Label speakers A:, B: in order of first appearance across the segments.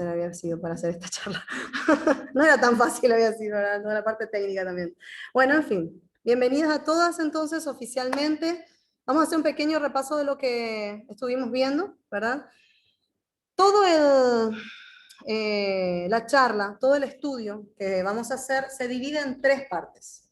A: había sido para hacer esta charla. No era tan fácil, había sido, ¿verdad? Toda la parte técnica también. Bueno, en fin. Bienvenidas a todas entonces oficialmente. Vamos a hacer un pequeño repaso de lo que estuvimos viendo, ¿verdad? Todo la charla, todo el estudio que vamos a hacer se divide en tres partes.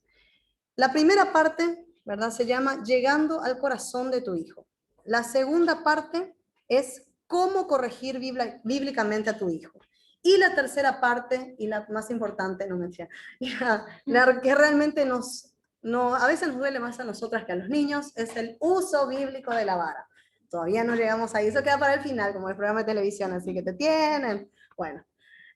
A: La primera parte, ¿verdad? Se llama Llegando al corazón de tu hijo. La segunda parte es cómo corregir bíblicamente a tu hijo. Y la tercera parte, y la más importante, no me decía, la que realmente a veces nos duele más a nosotras que a los niños, es el uso bíblico de la vara. Todavía no llegamos ahí, eso queda para el final, como el programa de televisión, así que te tienen. Bueno,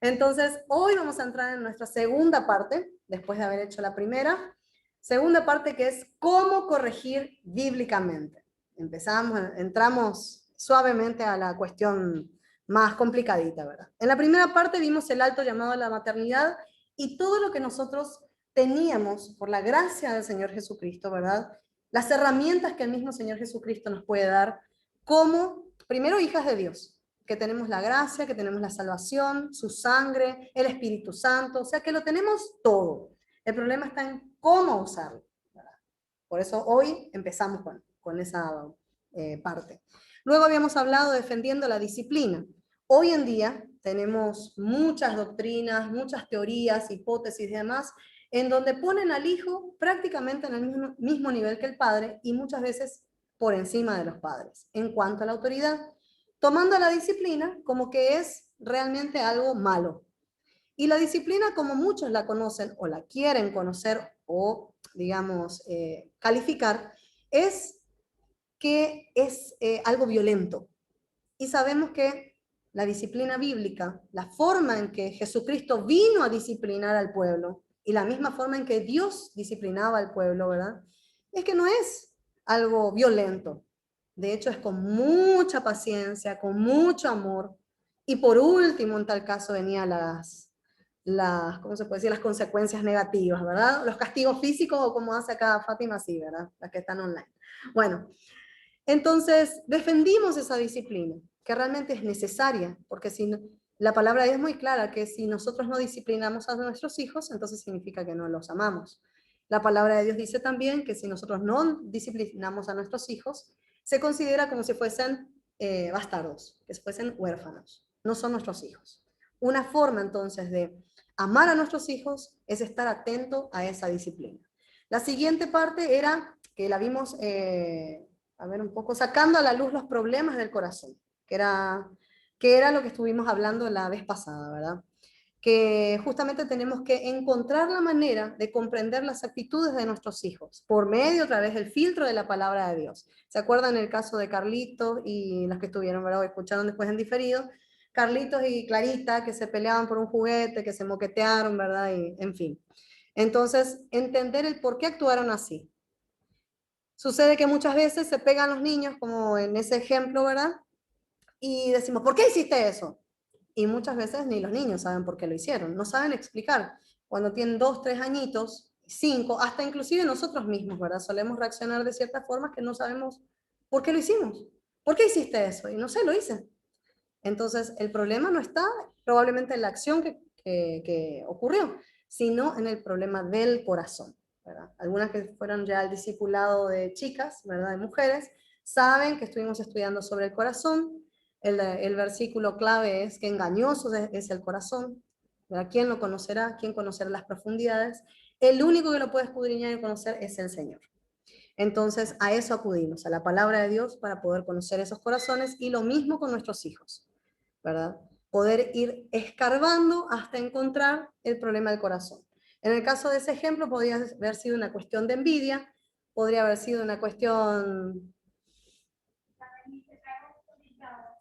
A: entonces hoy vamos a entrar en nuestra segunda parte, después de haber hecho la primera. Segunda parte que es cómo corregir bíblicamente. Entramos suavemente a la cuestión más complicadita, ¿verdad? En la primera parte vimos el alto llamado a la maternidad y todo lo que nosotros teníamos por la gracia del Señor Jesucristo, ¿verdad? Las herramientas que el mismo Señor Jesucristo nos puede dar como, primero, hijas de Dios, que tenemos la gracia, que tenemos la salvación, su sangre, el Espíritu Santo, o sea que lo tenemos todo. El problema está en cómo usarlo, ¿verdad? Por eso hoy empezamos con esa parte. Luego habíamos hablado defendiendo la disciplina. Hoy en día tenemos muchas doctrinas, muchas teorías, hipótesis y demás, en donde ponen al hijo prácticamente en el mismo nivel que el padre y muchas veces por encima de los padres en cuanto a la autoridad, tomando la disciplina como que es realmente algo malo. Y la disciplina, como muchos la conocen o la quieren conocer o, digamos, calificar, es que es algo violento. Y sabemos que la disciplina bíblica, la forma en que Jesucristo vino a disciplinar al pueblo y la misma forma en que Dios disciplinaba al pueblo, ¿verdad? Es que no es algo violento. De hecho, es con mucha paciencia, con mucho amor. Y por último, en tal caso, venían ¿cómo se puede decir? Las consecuencias negativas, ¿verdad? Los castigos físicos o como hace acá Fátima, sí, ¿verdad? Las que están online. Bueno, entonces defendimos esa disciplina, que realmente es necesaria, porque si no, la palabra de Dios es muy clara, que si nosotros no disciplinamos a nuestros hijos, entonces significa que no los amamos. La palabra de Dios dice también que si nosotros no disciplinamos a nuestros hijos, se considera como si fuesen bastardos, que fuesen huérfanos. No son nuestros hijos. Una forma entonces de amar a nuestros hijos es estar atento a esa disciplina. La siguiente parte era, que la vimos, a ver un poco, sacando a la luz los problemas del corazón, que era lo que estuvimos hablando la vez pasada, ¿verdad? Que justamente tenemos que encontrar la manera de comprender las actitudes de nuestros hijos por medio, a través del filtro de la palabra de Dios. ¿Se acuerdan el caso de Carlitos y las que estuvieron, ¿verdad? O escucharon después en diferido? Carlitos y Clarita, que se peleaban por un juguete, que se moquetearon, ¿verdad? Y, en fin. Entonces, entender el por qué actuaron así. Sucede que muchas veces se pegan los niños, como en ese ejemplo, ¿verdad? Y decimos, ¿por qué hiciste eso? Y muchas veces ni los niños saben por qué lo hicieron, no saben explicar. Cuando tienen 2, 3 añitos, 5, hasta inclusive nosotros mismos, ¿verdad? Solemos reaccionar de ciertas formas que no sabemos por qué lo hicimos. ¿Por qué hiciste eso? Y no sé, lo hice. Entonces, el problema no está probablemente en la acción que ocurrió, sino en el problema del corazón, ¿verdad? Algunas que fueron ya al discipulado de chicas, ¿verdad? De mujeres, saben que estuvimos estudiando sobre el corazón. El versículo clave es que engañoso es el corazón, ¿verdad? ¿Quién lo conocerá? ¿Quién conocerá las profundidades? El único que lo puede escudriñar y conocer es el Señor. Entonces, a eso acudimos, a la palabra de Dios para poder conocer esos corazones, y lo mismo con nuestros hijos, ¿verdad? Poder ir escarbando hasta encontrar el problema del corazón. En el caso de ese ejemplo, podría haber sido una cuestión de envidia, podría haber sido una cuestión...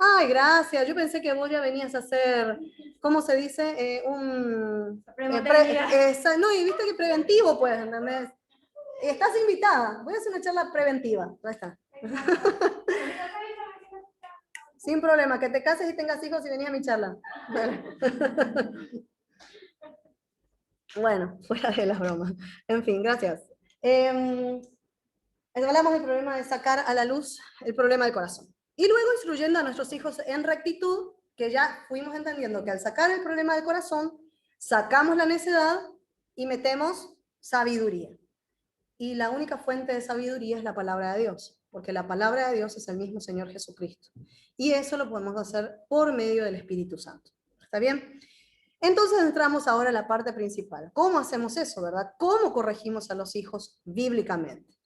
A: Ay, gracias, yo pensé que vos ya venías a hacer, ¿cómo se dice? No, y viste que preventivo, pues, ¿entendés? Estás invitada, voy a hacer una charla preventiva, ahí está. Sin problema, que te cases y tengas hijos y venís a mi charla. Bueno, fuera de las bromas. En fin, gracias. Hablamos del problema de sacar a la luz el problema del corazón. Y luego instruyendo a nuestros hijos en rectitud, que ya fuimos entendiendo que al sacar el problema del corazón, sacamos la necedad y metemos sabiduría. Y la única fuente de sabiduría es la palabra de Dios, porque la palabra de Dios es el mismo Señor Jesucristo. Y eso lo podemos hacer por medio del Espíritu Santo. ¿Está bien? Entonces entramos ahora a la parte principal. ¿Cómo hacemos eso, verdad? ¿Cómo corregimos a los hijos bíblicamente?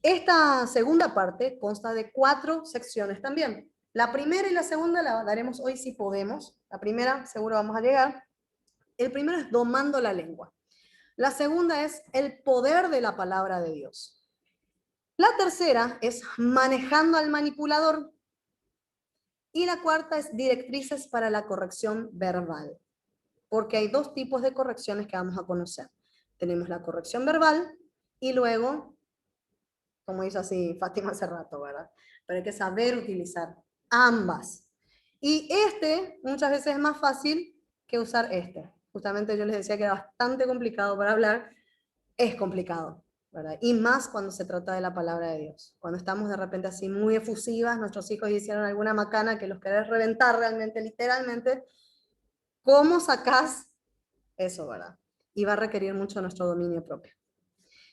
A: Esta segunda parte consta de 4 secciones también. La primera y la segunda la daremos hoy si podemos. La primera seguro vamos a llegar. El primero es domando la lengua. La segunda es el poder de la palabra de Dios. La tercera es manejando al manipulador. Y la cuarta es directrices para la corrección verbal. Porque hay 2 tipos de correcciones que vamos a conocer. Tenemos la corrección verbal y luego, como hizo así Fátima hace rato, ¿verdad? Pero hay que saber utilizar ambas. Y muchas veces es más fácil que usar Justamente yo les decía que era bastante complicado para hablar. Es complicado, ¿verdad? Y más cuando se trata de la palabra de Dios. Cuando estamos de repente así muy efusivas, nuestros hijos hicieron alguna macana que los querés reventar realmente, literalmente. ¿Cómo sacás eso, verdad? Y va a requerir mucho nuestro dominio propio.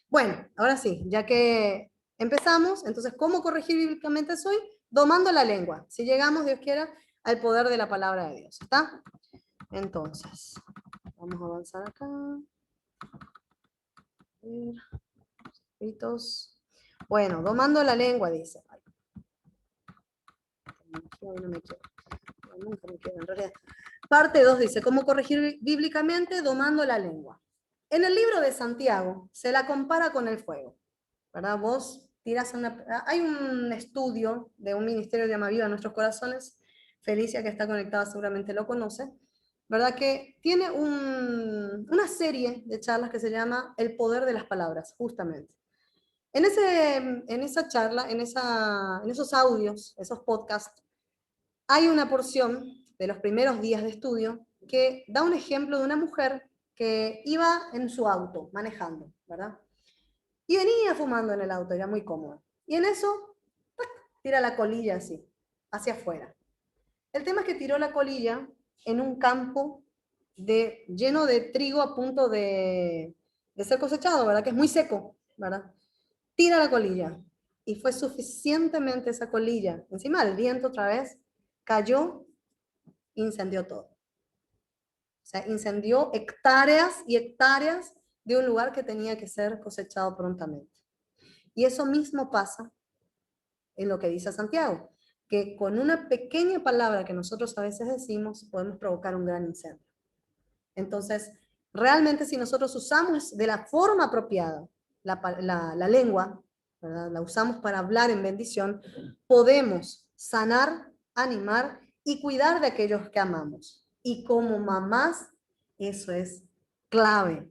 A: Bueno, ahora sí, ya que empezamos, entonces, ¿cómo corregir bíblicamente soy? Domando la lengua. Si llegamos, Dios quiera, al poder de la palabra de Dios. ¿Está? Entonces, vamos a avanzar acá. Bueno, domando la lengua, dice. Ay, no me quiero. Nunca me quiero, en realidad. Parte 2 dice, ¿cómo corregir bíblicamente? Domando la lengua. En el libro de Santiago se la compara con el fuego, ¿verdad? Vos tirás hay un estudio de un ministerio que llama Viva Nuestros Corazones, Felicia, que está conectada, seguramente lo conoce, ¿verdad? Que tiene una serie de charlas que se llama El poder de las palabras, justamente. En esa charla, en esos audios, esos podcasts, hay una porción de los primeros días de estudio que da un ejemplo de una mujer que iba en su auto manejando, ¿verdad? Y venía fumando en el auto, era muy cómodo. Y en eso, ¡tac!, tira la colilla así, hacia afuera. El tema es que tiró la colilla en un campo lleno de trigo a punto de ser cosechado, ¿verdad? Que es muy seco, ¿verdad? Tira la colilla. Y fue suficientemente esa colilla. Encima el viento otra vez cayó, incendió todo. O sea, incendió hectáreas y hectáreas de un lugar que tenía que ser cosechado prontamente. Y eso mismo pasa en lo que dice Santiago, que con una pequeña palabra que nosotros a veces decimos, podemos provocar un gran incendio. Entonces, realmente si nosotros usamos de la forma apropiada la lengua, ¿verdad?, la usamos para hablar en bendición, podemos sanar, animar y cuidar de aquellos que amamos. Y como mamás, eso es clave.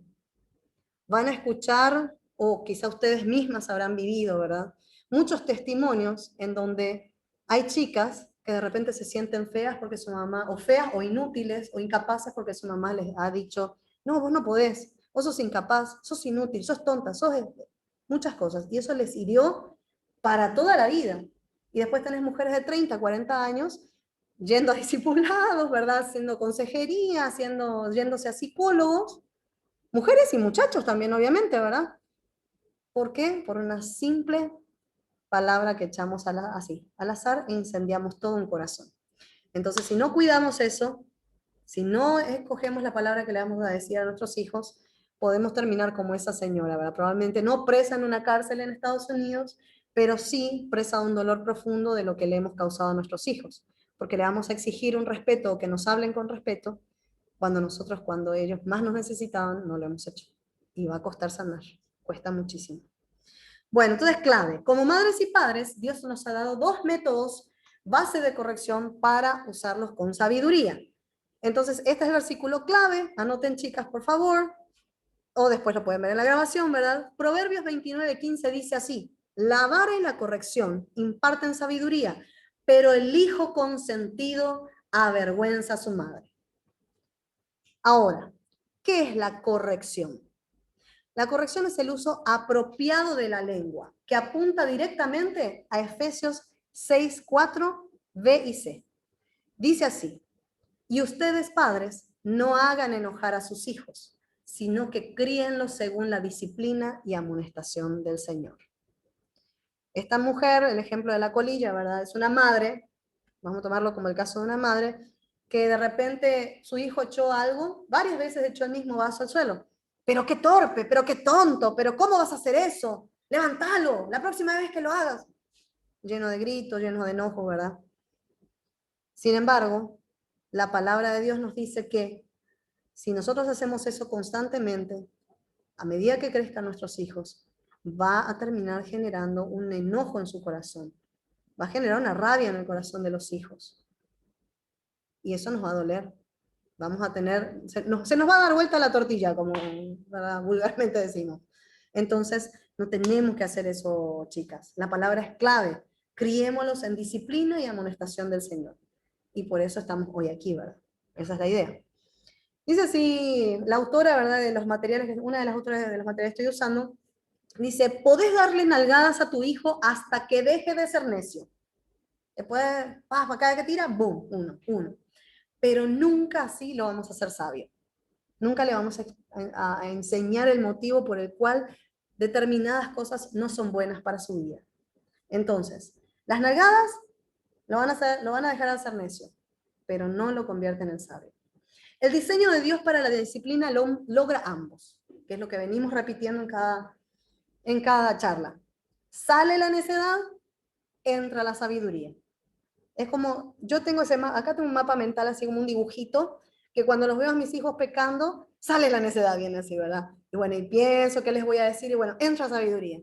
A: Van a escuchar, o quizá ustedes mismas habrán vivido, ¿verdad?, muchos testimonios en donde hay chicas que de repente se sienten feas porque su mamá, o feas, o inútiles, o incapaces porque su mamá les ha dicho, no, vos no podés, vos sos incapaz, sos inútil, sos tonta, sos muchas cosas. Y eso les hirió para toda la vida. Y después tenés mujeres de 30, 40 años yendo a discipulados, ¿verdad?, haciendo consejería, yéndose a psicólogos, mujeres y muchachos también, obviamente, ¿verdad? ¿Por qué? Por una simple palabra que echamos así, al azar, e incendiamos todo un corazón. Entonces, si no cuidamos eso, si no escogemos la palabra que le vamos a decir a nuestros hijos, podemos terminar como esa señora, ¿verdad? Probablemente no presa en una cárcel en Estados Unidos, pero sí presa de un dolor profundo de lo que le hemos causado a nuestros hijos, porque le vamos a exigir un respeto o que nos hablen con respeto, cuando ellos más nos necesitaban, no lo hemos hecho. Y va a costar sanar, cuesta muchísimo. Bueno, entonces clave, como madres y padres, Dios nos ha dado 2 métodos base de corrección para usarlos con sabiduría. Entonces, este es el versículo clave, anoten chicas por favor, o después lo pueden ver en la grabación, ¿verdad? Proverbios 29:15 dice así, la vara y la corrección imparten sabiduría, pero el hijo consentido avergüenza a su madre. Ahora, ¿qué es la corrección? La corrección es el uso apropiado de la lengua, que apunta directamente a Efesios 6:4, B y C. Dice así, Y ustedes, padres, no hagan enojar a sus hijos, sino que críenlos según la disciplina y amonestación del Señor. Esta mujer, el ejemplo de la colilla, ¿verdad? Es una madre, vamos a tomarlo como el caso de una madre, que de repente su hijo echó algo, varias veces echó el mismo vaso al suelo. Pero qué torpe, pero qué tonto, pero ¿cómo vas a hacer eso? Levántalo, la próxima vez que lo hagas. Lleno de gritos, lleno de enojo, ¿verdad? Sin embargo, la palabra de Dios nos dice que si nosotros hacemos eso constantemente, a medida que crezcan nuestros hijos, va a terminar generando un enojo en su corazón. Va a generar una rabia en el corazón de los hijos. Y eso nos va a doler. Vamos a tener, se nos va a dar vuelta la tortilla, como ¿verdad? Vulgarmente decimos. Entonces, no tenemos que hacer eso, chicas. La palabra es clave. Criémoslos en disciplina y amonestación del Señor. Y por eso estamos hoy aquí, ¿verdad? Esa es la idea. Dice así, la autora, ¿verdad? De los materiales, una de las autoras de los materiales que estoy usando, dice, podés darle nalgadas a tu hijo hasta que deje de ser necio. Después, cada que tira, boom, uno. Pero nunca así lo vamos a hacer sabio. Nunca le vamos a enseñar el motivo por el cual determinadas cosas no son buenas para su vida. Entonces, las nalgadas lo van a dejar de hacer necio, pero no lo convierten en sabio. El diseño de Dios para la disciplina logra ambos, que es lo que venimos repitiendo en cada charla. Sale la necedad, entra la sabiduría. Es como, yo tengo acá tengo un mapa mental así como un dibujito, que cuando los veo a mis hijos pecando, sale la necedad bien así, ¿verdad? Y bueno, y pienso qué les voy a decir, y bueno, entra sabiduría.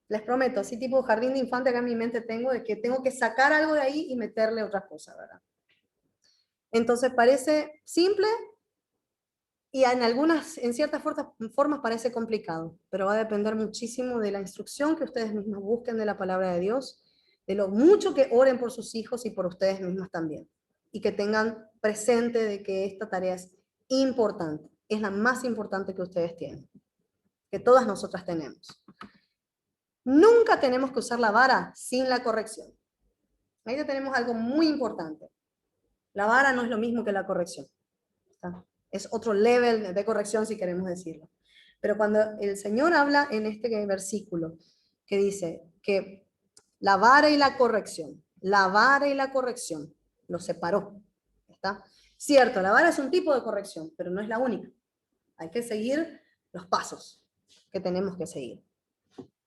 A: Les prometo, así tipo jardín de infante que en mi mente tengo, de que tengo que sacar algo de ahí y meterle otra cosa, ¿verdad? Entonces parece simple, y en ciertas formas parece complicado, pero va a depender muchísimo de la instrucción que ustedes mismos busquen de la palabra de Dios, de lo mucho que oren por sus hijos y por ustedes mismos también. Y que tengan presente de que esta tarea es importante, es la más importante que ustedes tienen, que todas nosotras tenemos. Nunca tenemos que usar la vara sin la corrección. Ahí ya tenemos algo muy importante. La vara no es lo mismo que la corrección. ¿Está? Es otro level de corrección, si queremos decirlo. Pero cuando el Señor habla en este versículo, que dice que la vara y la corrección lo separó. ¿Está? Cierto, la vara es un tipo de corrección, pero no es la única. Hay que seguir los pasos que tenemos que seguir.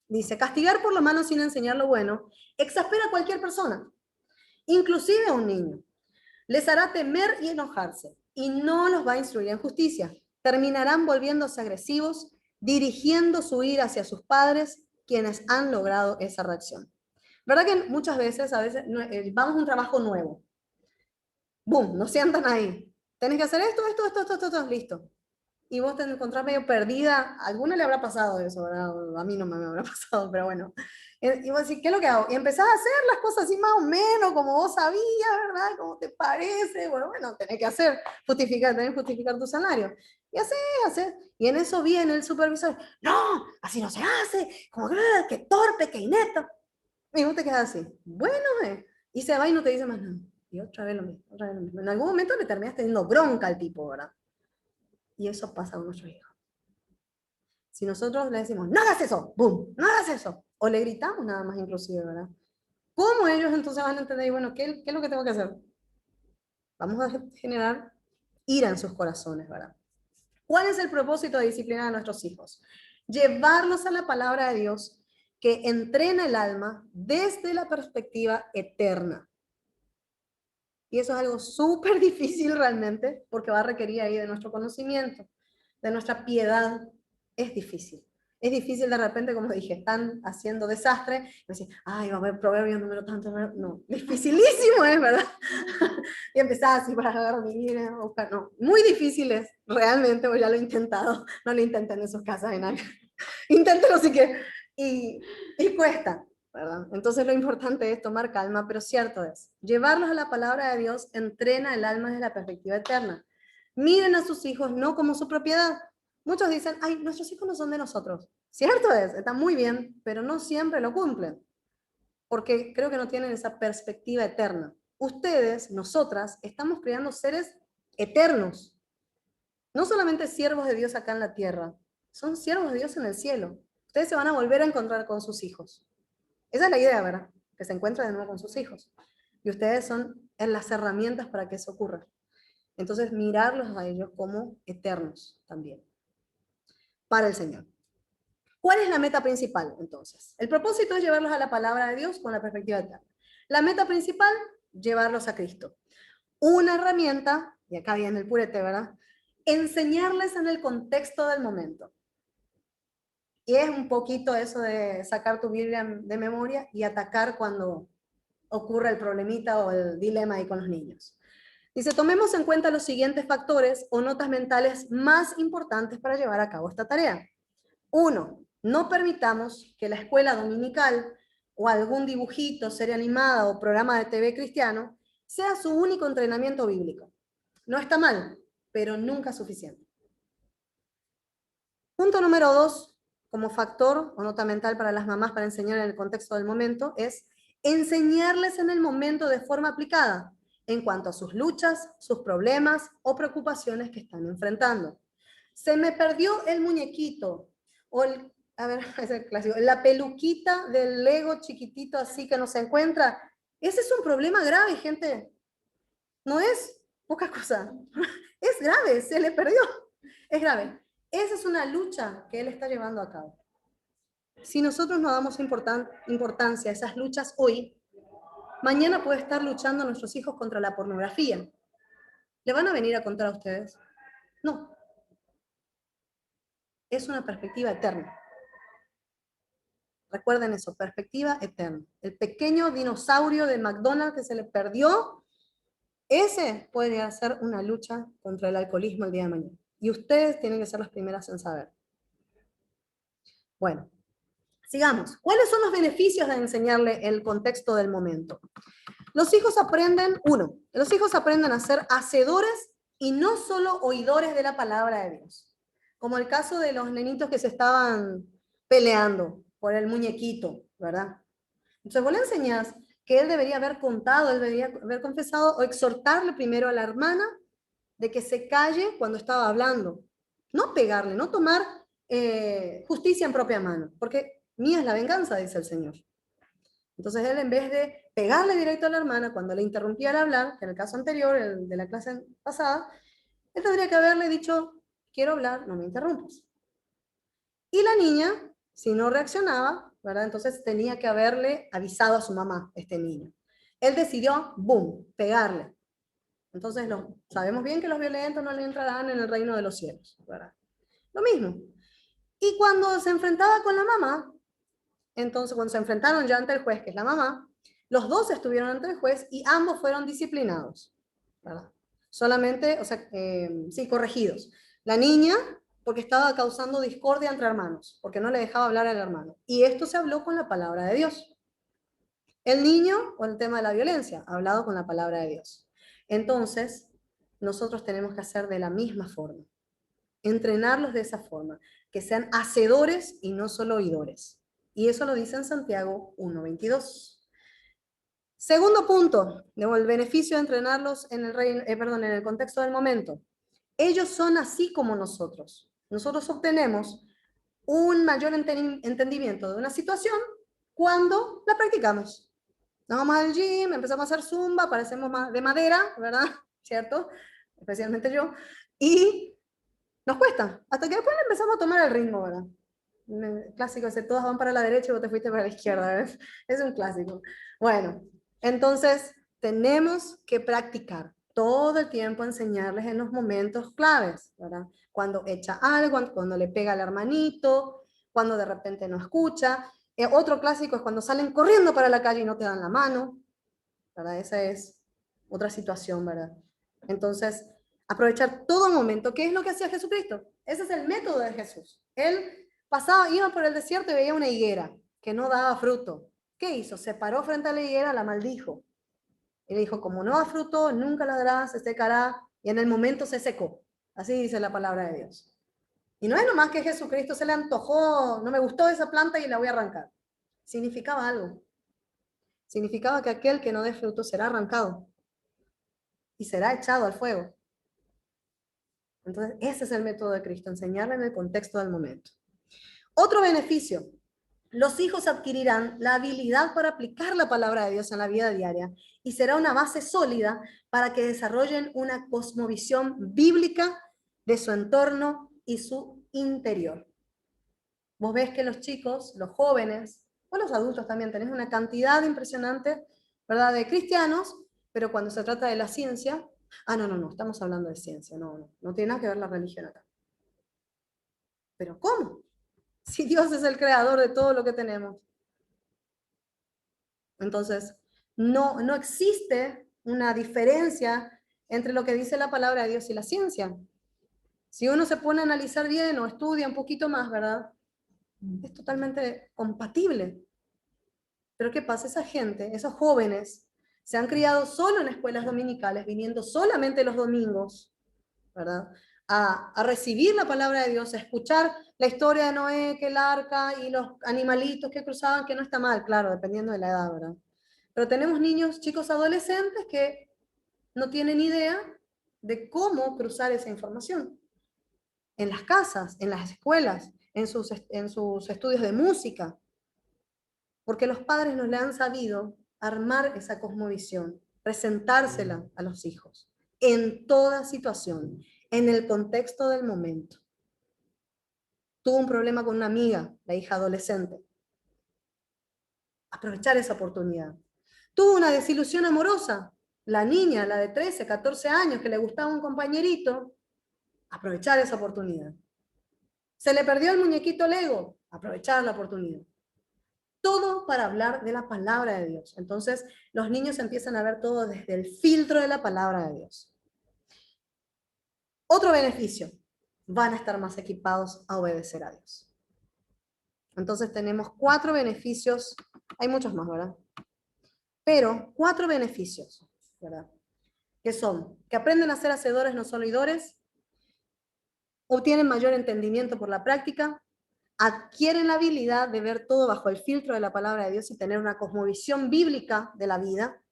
A: Dice, castigar por lo malo sin enseñar lo bueno exaspera a cualquier persona, inclusive a un niño. Les hará temer y enojarse, y no los va a instruir en justicia. Terminarán volviéndose agresivos, dirigiendo su ira hacia sus padres, quienes han logrado esa reacción. ¿Verdad que muchas veces, vamos a un trabajo nuevo? ¡Bum! Nos sientan ahí. Tenés que hacer esto, listo. Y vos te encontrás medio perdida. A alguna le habrá pasado eso, ¿verdad? A mí no me habrá pasado, pero bueno. Y vos decís, ¿qué es lo que hago? Y empezás a hacer las cosas así más o menos como vos sabías, ¿verdad? Como te parece. Bueno, tenés que hacer, tenés que justificar tu salario. Y haces. Y en eso viene el supervisor. No, así no se hace. Como, qué torpe, qué inepto. Y vos te quedas así. Bueno, y se va y no te dice más nada. Y otra vez lo mismo, otra vez lo mismo. En algún momento le terminas teniendo bronca al tipo, ¿verdad? Y eso pasa con nuestros hijos. Si nosotros le decimos, no hagas eso, boom, no hagas eso, o le gritamos nada más inclusive, ¿verdad? ¿Cómo ellos entonces van a entender, y bueno, ¿qué es lo que tengo que hacer? Vamos a generar ira en sus corazones, ¿verdad? ¿Cuál es el propósito de disciplinar a nuestros hijos? Llevarlos a la palabra de Dios que entrena el alma desde la perspectiva eterna. Y eso es algo súper difícil realmente, porque va a requerir ahí de nuestro conocimiento, de nuestra piedad. Es difícil. Es difícil de repente, como dije, están haciendo desastre, y decir, ay, va a haber proverbio número tanto, no, dificilísimo es, ¿verdad? Y empezar así para agarrar mi vida, buscar, no, muy difícil es, realmente, pues ya lo he intentado, no lo intenten en sus casas, en algo. Inténtelo si que, y cuesta, ¿verdad? Entonces lo importante es tomar calma, pero cierto es, llevarlos a la palabra de Dios entrena el alma desde la perspectiva eterna. Miren a sus hijos no como su propiedad. Muchos dicen, ay, nuestros hijos no son de nosotros. Cierto es, está muy bien, pero no siempre lo cumplen, porque creo que no tienen esa perspectiva eterna. Ustedes, nosotras, estamos creando seres eternos. No solamente siervos de Dios acá en la tierra, son siervos de Dios en el cielo. Ustedes se van a volver a encontrar con sus hijos. Esa es la idea, ¿verdad? Que se encuentren de nuevo con sus hijos. Y ustedes son en las herramientas para que eso ocurra. Entonces, mirarlos a ellos como eternos también, para el Señor. ¿Cuál es la meta principal, entonces? El propósito es llevarlos a la palabra de Dios con la perspectiva eterna. La meta principal, llevarlos a Cristo. Una herramienta, y acá viene el purete, ¿verdad? Enseñarles en el contexto del momento. Y es un poquito eso de sacar tu Biblia de memoria y atacar cuando ocurre el problemita o el dilema ahí con los niños. Dice, tomemos en cuenta los siguientes factores o notas mentales más importantes para llevar a cabo esta tarea. 1. No permitamos que la escuela dominical o algún dibujito, serie animada o programa de TV cristiano sea su único entrenamiento bíblico. No está mal, pero nunca suficiente. Punto número 2, como factor o nota mental para las mamás para enseñar en el contexto del momento, es enseñarles en el momento de forma aplicada en cuanto a sus luchas, sus problemas o preocupaciones que están enfrentando. Se me perdió el muñequito, o el, a ver, es el clásico, la peluquita del Lego chiquitito así que no se encuentra. Ese es un problema grave, gente. No es poca cosa. Es grave, se le perdió. Es grave. Esa es una lucha que él está llevando a cabo. Si nosotros no damos importancia a esas luchas hoy, mañana puede estar luchando nuestros hijos contra la pornografía. ¿Le van a venir a contar a ustedes? No. Es una perspectiva eterna. Recuerden eso, perspectiva eterna. El pequeño dinosaurio de McDonald's que se le perdió, ese puede llegar a ser una lucha contra el alcoholismo el día de mañana. Y ustedes tienen que ser las primeras en saber. Bueno, sigamos. ¿Cuáles son los beneficios de enseñarle el contexto del momento? Los hijos aprenden, los hijos aprenden a ser hacedores y no solo oidores de la palabra de Dios. Como el caso de los nenitos que se estaban peleando por el muñequito, ¿verdad? Entonces vos le enseñás que él debería haber contado, él debería haber confesado o exhortarle primero a la hermana de que se calle cuando estaba hablando. No pegarle, no tomar justicia en propia mano, porque mía es la venganza, dice el Señor. Entonces él, en vez de pegarle directo a la hermana cuando le interrumpía al hablar, que en el caso anterior, el de la clase pasada, él tendría que haberle dicho, quiero hablar, no me interrumpas. Y la niña, si no reaccionaba, ¿verdad? Entonces tenía que haberle avisado a su mamá, este niño. Él decidió, boom, pegarle. Entonces sabemos bien que los violentos no le entrarán en el reino de los cielos, ¿verdad? Lo mismo. Y cuando se enfrentaba con la mamá, entonces cuando se enfrentaron ya ante el juez, que es la mamá, los dos estuvieron ante el juez y ambos fueron disciplinados, ¿verdad? Solamente, o sea, sí, corregidos. La niña, porque estaba causando discordia entre hermanos, porque no le dejaba hablar al hermano. Y esto se habló con la palabra de Dios. El niño, o el tema de la violencia, hablado con la palabra de Dios. Entonces, nosotros tenemos que hacer de la misma forma. Entrenarlos de esa forma, que sean hacedores y no solo oidores. Y eso lo dice en Santiago 1:22. Segundo punto, el beneficio de entrenarlos en en el contexto del momento. Ellos son así como nosotros. Nosotros obtenemos un mayor entendimiento de una situación cuando la practicamos. Nos vamos al gym, empezamos a hacer zumba, parecemos de madera, ¿verdad? ¿Cierto? Especialmente yo. Y nos cuesta, hasta que después le empezamos a tomar el ritmo, ¿verdad? El clásico ese, todos van para la derecha y vos te fuiste para la izquierda, ¿verdad? Es un clásico. Bueno, entonces tenemos que practicar todo el tiempo, enseñarles en los momentos claves, ¿verdad? Cuando echa algo, cuando le pega al hermanito, cuando de repente no escucha. Otro clásico es cuando salen corriendo para la calle y no te dan la mano, ¿verdad? Esa es otra situación, ¿verdad? Entonces, aprovechar todo momento. ¿Qué es lo que hacía Jesucristo? Ese es el método de Jesús. Él pasaba, iba por el desierto y veía una higuera que no daba fruto. ¿Qué hizo? Se paró frente a la higuera, la maldijo. Y le dijo, como no da fruto, nunca la dará, se secará, y en el momento se secó. Así dice la palabra de Dios. Y no es nomás que Jesucristo se le antojó, no me gustó esa planta y la voy a arrancar. Significaba algo. Significaba que aquel que no dé fruto será arrancado y será echado al fuego. Entonces, ese es el método de Cristo, enseñarle en el contexto del momento. Otro beneficio, los hijos adquirirán la habilidad para aplicar la palabra de Dios en la vida diaria y será una base sólida para que desarrollen una cosmovisión bíblica de su entorno y su interior. Vos ves que los chicos, los jóvenes, o los adultos también, tenés una cantidad impresionante, ¿verdad?, de cristianos, pero cuando se trata de la ciencia, no, estamos hablando de ciencia, no tiene nada que ver la religión acá. ¿Pero cómo? Si Dios es el creador de todo lo que tenemos. Entonces, no existe una diferencia entre lo que dice la palabra de Dios y la ciencia. Si uno se pone a analizar bien o estudia un poquito más, ¿verdad?, es totalmente compatible. Pero ¿qué pasa? Esa gente, esos jóvenes, se han criado solo en escuelas dominicales, viniendo solamente los domingos, ¿verdad?, a recibir la palabra de Dios, a escuchar la historia de Noé, que el arca y los animalitos que cruzaban, que no está mal, claro, dependiendo de la edad, ¿verdad? Pero tenemos niños, chicos adolescentes que no tienen idea de cómo cruzar esa información. En las casas, en las escuelas, en sus estudios de música, porque los padres no le han sabido armar esa cosmovisión, presentársela a los hijos, en toda situación, en el contexto del momento. Tuvo un problema con una amiga, la hija adolescente. Aprovechar esa oportunidad. Tuvo una desilusión amorosa, la niña, la de 13, 14 años, que le gustaba un compañerito. Aprovechar esa oportunidad. Se le perdió el muñequito Lego. Aprovechar la oportunidad. Todo para hablar de la palabra de Dios. Entonces, los niños empiezan a ver todo desde el filtro de la palabra de Dios. Otro beneficio, van a estar más equipados a obedecer a Dios. Entonces tenemos 4 beneficios, hay muchos más, ¿verdad? Pero 4 beneficios, ¿verdad? Que son, que aprenden a ser hacedores, no solo oidores, obtienen mayor entendimiento por la práctica, adquieren la habilidad de ver todo bajo el filtro de la palabra de Dios y tener una cosmovisión bíblica de la vida,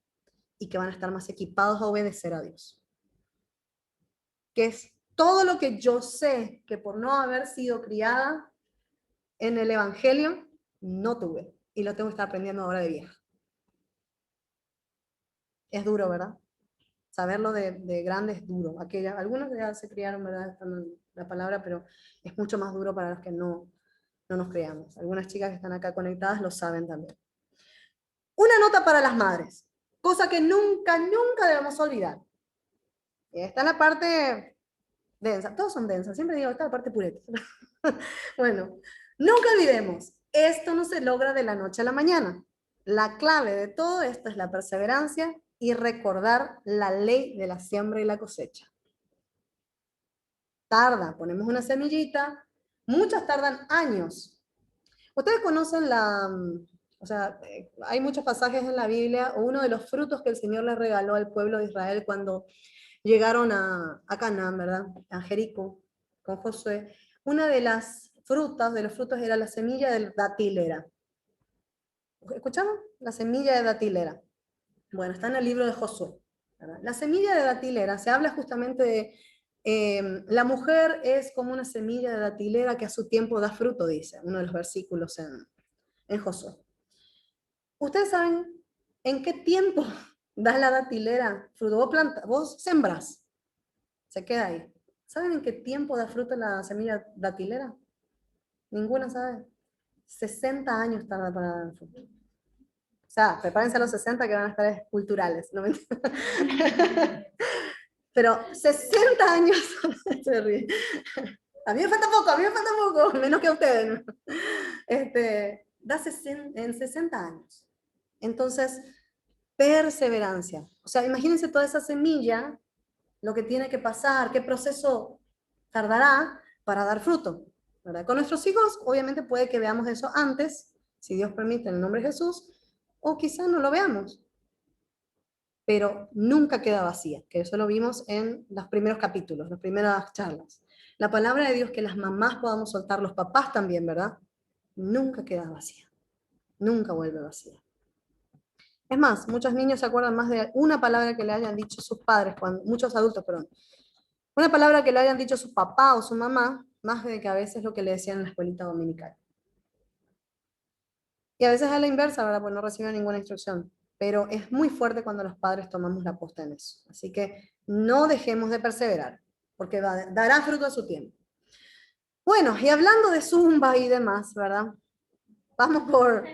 A: y que van a estar más equipados a obedecer a Dios. Que es todo lo que yo sé que por no haber sido criada en el Evangelio, no tuve. Y lo tengo que estar aprendiendo ahora de vieja. Es duro, ¿verdad? Saberlo de grande es duro. Algunos ya se criaron, ¿verdad?, en la palabra, pero es mucho más duro para los que no nos criamos. Algunas chicas que están acá conectadas lo saben también. Una nota para las madres, cosa que nunca debemos olvidar. Está en la parte densa, todos son densas, siempre digo, esta es la parte pureta. Bueno, nunca olvidemos, esto no se logra de la noche a la mañana. La clave de todo esto es la perseverancia y recordar la ley de la siembra y la cosecha. Tarda, ponemos una semillita, muchas tardan años. Ustedes conocen hay muchos pasajes en la Biblia, o uno de los frutos que el Señor le regaló al pueblo de Israel cuando llegaron a Canaán, ¿verdad?, a Jericó, con Josué. Una de las frutas, de los frutos, era la semilla de datilera. ¿Escucharon? La semilla de datilera. Bueno, está en el libro de Josué, ¿verdad? La semilla de datilera, se habla justamente de la mujer es como una semilla de datilera que a su tiempo da fruto, dice uno de los versículos en Josué. ¿Ustedes saben en qué tiempo da la datilera fruto? Vos sembrás, se queda ahí. ¿Saben en qué tiempo da fruto la semilla datilera? Ninguna sabe. 60 años tarda para dar fruto. O sea, prepárense a los 60 que van a estar culturales. ¿No? Pero 60 años se ríe. A mí me falta poco, menos que a ustedes. Da en 60 años. Entonces, perseverancia. O sea, imagínense toda esa semilla, lo que tiene que pasar, qué proceso tardará para dar fruto, ¿verdad? Con nuestros hijos, obviamente puede que veamos eso antes, si Dios permite, en el nombre de Jesús, o quizá no lo veamos. Pero nunca queda vacía, que eso lo vimos en los primeros capítulos, las primeras charlas. La palabra de Dios, que las mamás podamos soltar, los papás también, ¿verdad? Nunca queda vacía, nunca vuelve vacía. Es más, muchos niños se acuerdan más de una palabra que le hayan dicho sus padres, muchos adultos, perdón, Una palabra que le hayan dicho su papá o su mamá, más de que a veces lo que le decían en la escuelita dominical. Y a veces a la inversa, ¿verdad? Pues no reciben ninguna instrucción. Pero es muy fuerte cuando los padres tomamos la posta en eso. Así que no dejemos de perseverar, porque dará fruto a su tiempo. Bueno, y hablando de Zumba y demás, ¿verdad? Vamos por...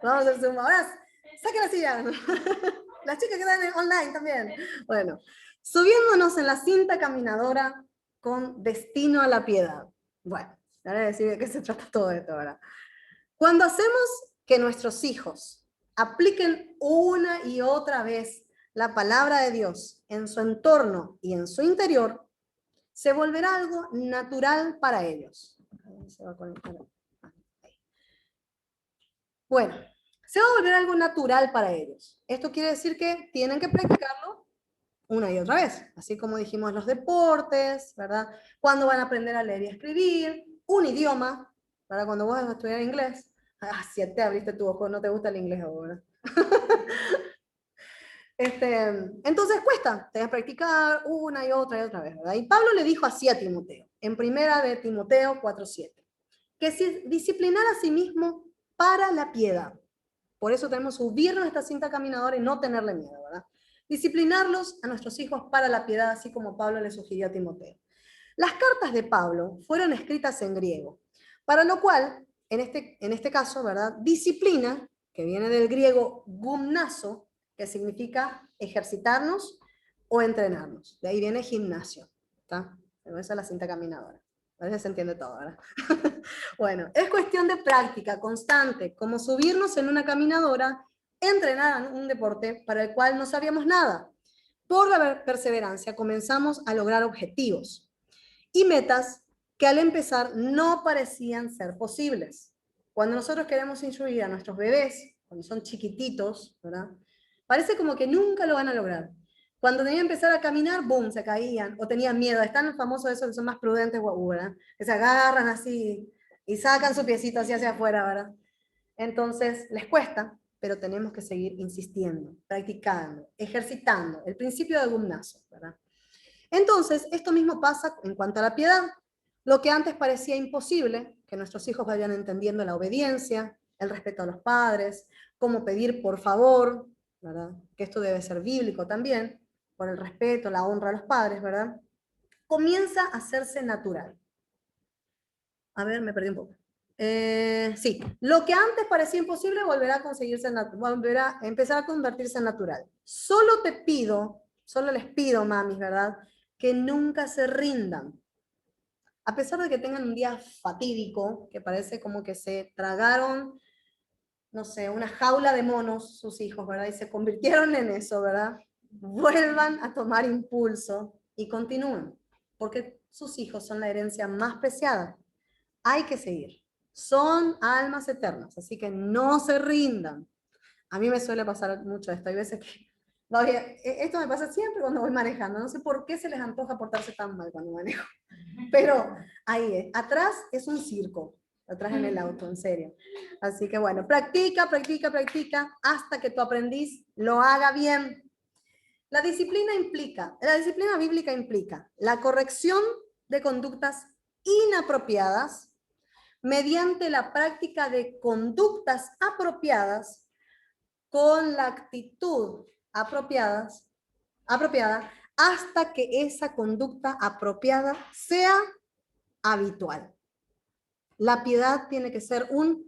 A: Vamos a hacer Zumba. Ahora, saquen la silla. Las chicas que están online también. Bueno, subiéndonos en la cinta caminadora con destino a la piedad. Bueno, ahora decir de qué se trata todo esto, ¿verdad? Cuando hacemos que nuestros hijos apliquen una y otra vez la palabra de Dios en su entorno y en su interior, se volverá algo natural para ellos. Se va a conectar. Bueno, se va a volver algo natural para ellos. Esto quiere decir que tienen que practicarlo una y otra vez, así como dijimos los deportes, ¿verdad? Cuando van a aprender a leer y escribir, un idioma, ¿verdad? Cuando vos vas a estudiar inglés, si te abriste tu ojo, no te gusta el inglés ahora. Entonces cuesta, te vas a practicar una y otra vez, ¿verdad? Y Pablo le dijo así a Timoteo, en primera de Timoteo 4:7, que se disciplinara a sí mismo para la piedad. Por eso tenemos que subirnos a esta cinta caminadora y no tenerle miedo, ¿verdad? Disciplinarlos a nuestros hijos para la piedad, así como Pablo le sugirió a Timoteo. Las cartas de Pablo fueron escritas en griego, para lo cual, en este caso, ¿verdad? Disciplina, que viene del griego gumnazo, que significa ejercitarnos o entrenarnos. De ahí viene gimnasio, ¿está? Pero esa es la cinta caminadora. A veces se entiende todo, ¿verdad? Bueno, es cuestión de práctica constante, como subirnos en una caminadora, entrenar un deporte para el cual no sabíamos nada. Por la perseverancia comenzamos a lograr objetivos y metas que al empezar no parecían ser posibles. Cuando nosotros queremos instruir a nuestros bebés, cuando son chiquititos, ¿verdad? Parece como que nunca lo van a lograr. Cuando tenían que empezar a caminar, boom, se caían o tenían miedo. Están los famosos esos que son más prudentes, ¿verdad? Que se agarran así y sacan su piecito hacia afuera, ¿verdad? Entonces, les cuesta, pero tenemos que seguir insistiendo, practicando, ejercitando. El principio del gimnasio, ¿verdad? Entonces, esto mismo pasa en cuanto a la piedad. Lo que antes parecía imposible, que nuestros hijos vayan entendiendo la obediencia, el respeto a los padres, cómo pedir por favor, ¿verdad? Que esto debe ser bíblico también, por el respeto, la honra a los padres, ¿verdad? Comienza a hacerse natural. A ver, me perdí un poco. Sí, lo que antes parecía imposible volverá a conseguirse, volverá a empezar a convertirse en natural. Solo les pido, mamis, ¿verdad? Que nunca se rindan. A pesar de que tengan un día fatídico, que parece como que se tragaron, no sé, una jaula de monos sus hijos, ¿verdad? Y se convirtieron en eso, ¿verdad? Vuelvan a tomar impulso y continúen, porque sus hijos son la herencia más preciada. Hay que seguir. Son almas eternas, así que no se rindan. A mí me suele pasar mucho esto. Hay veces que, esto me pasa siempre cuando voy manejando. No sé por qué se les antoja portarse tan mal cuando manejo. Pero ahí es. Atrás es un circo. Atrás en el auto, en serio. Así que bueno, practica, practica, practica hasta que tu aprendiz lo haga bien. La disciplina bíblica implica la corrección de conductas inapropiadas mediante la práctica de conductas apropiadas con la actitud apropiada hasta que esa conducta apropiada sea habitual. La piedad tiene que ser un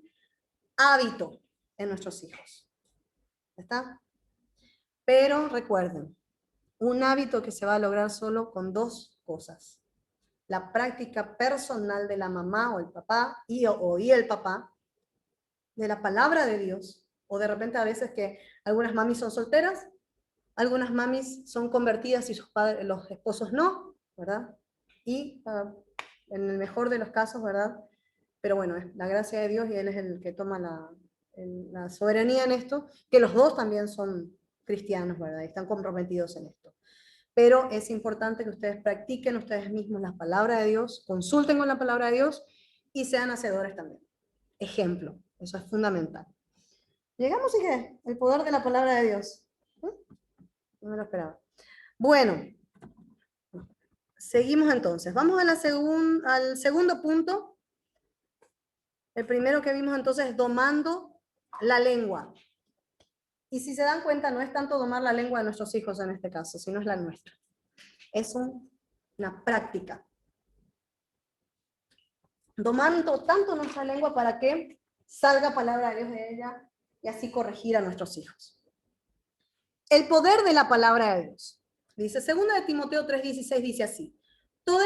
A: hábito en nuestros hijos. ¿Está? Pero recuerden, un hábito que se va a lograr solo con dos cosas. La práctica personal de la mamá o el papá y el papá de la palabra de Dios, o de repente a veces que algunas mamis son solteras, algunas mamis son convertidas y sus padres, los esposos no, ¿verdad? Y en el mejor de los casos, ¿verdad? Pero bueno, es la gracia de Dios y Él es el que toma la soberanía en esto, que los dos también son cristianos, ¿verdad? Y están comprometidos en esto. Pero es importante que ustedes practiquen ustedes mismos la palabra de Dios, consulten con la palabra de Dios y sean hacedores también. Ejemplo, eso es fundamental. Llegamos y qué, el poder de la palabra de Dios. No me lo esperaba. Bueno, Seguimos entonces. Vamos a al segundo punto. El primero que vimos entonces es domando la lengua. Y si se dan cuenta, no es tanto domar la lengua de nuestros hijos en este caso, sino es la nuestra. Es una práctica. Domando tanto nuestra lengua para que salga palabra de Dios de ella y así corregir a nuestros hijos. El poder de la palabra de Dios. Dice, 2 de Timoteo 3:16 dice así, toda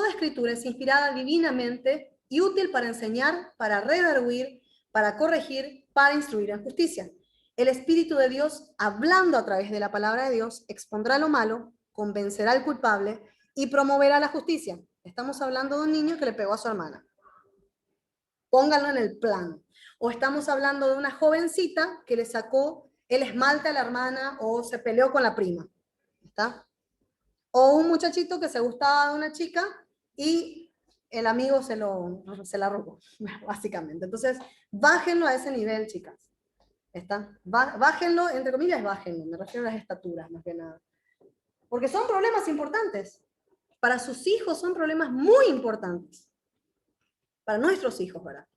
A: escritura es inspirada divinamente y útil para enseñar, para redarguir, para corregir, para instruir en justicia. El Espíritu de Dios, hablando a través de la palabra de Dios, expondrá lo malo, convencerá al culpable y promoverá la justicia. Estamos hablando de un niño que le pegó a su hermana. Pónganlo en el plan. O estamos hablando de una jovencita que le sacó el esmalte a la hermana o se peleó con la prima. ¿Está? O un muchachito que se gustaba de una chica y el amigo se la robó, básicamente. Entonces, bájenlo a ese nivel, chicas. ¿Está? Bájenlo, entre comillas, bájenlo. Me refiero a las estaturas, más que nada. Porque son problemas importantes. Para sus hijos son problemas muy importantes. Para nuestros hijos, ¿verdad?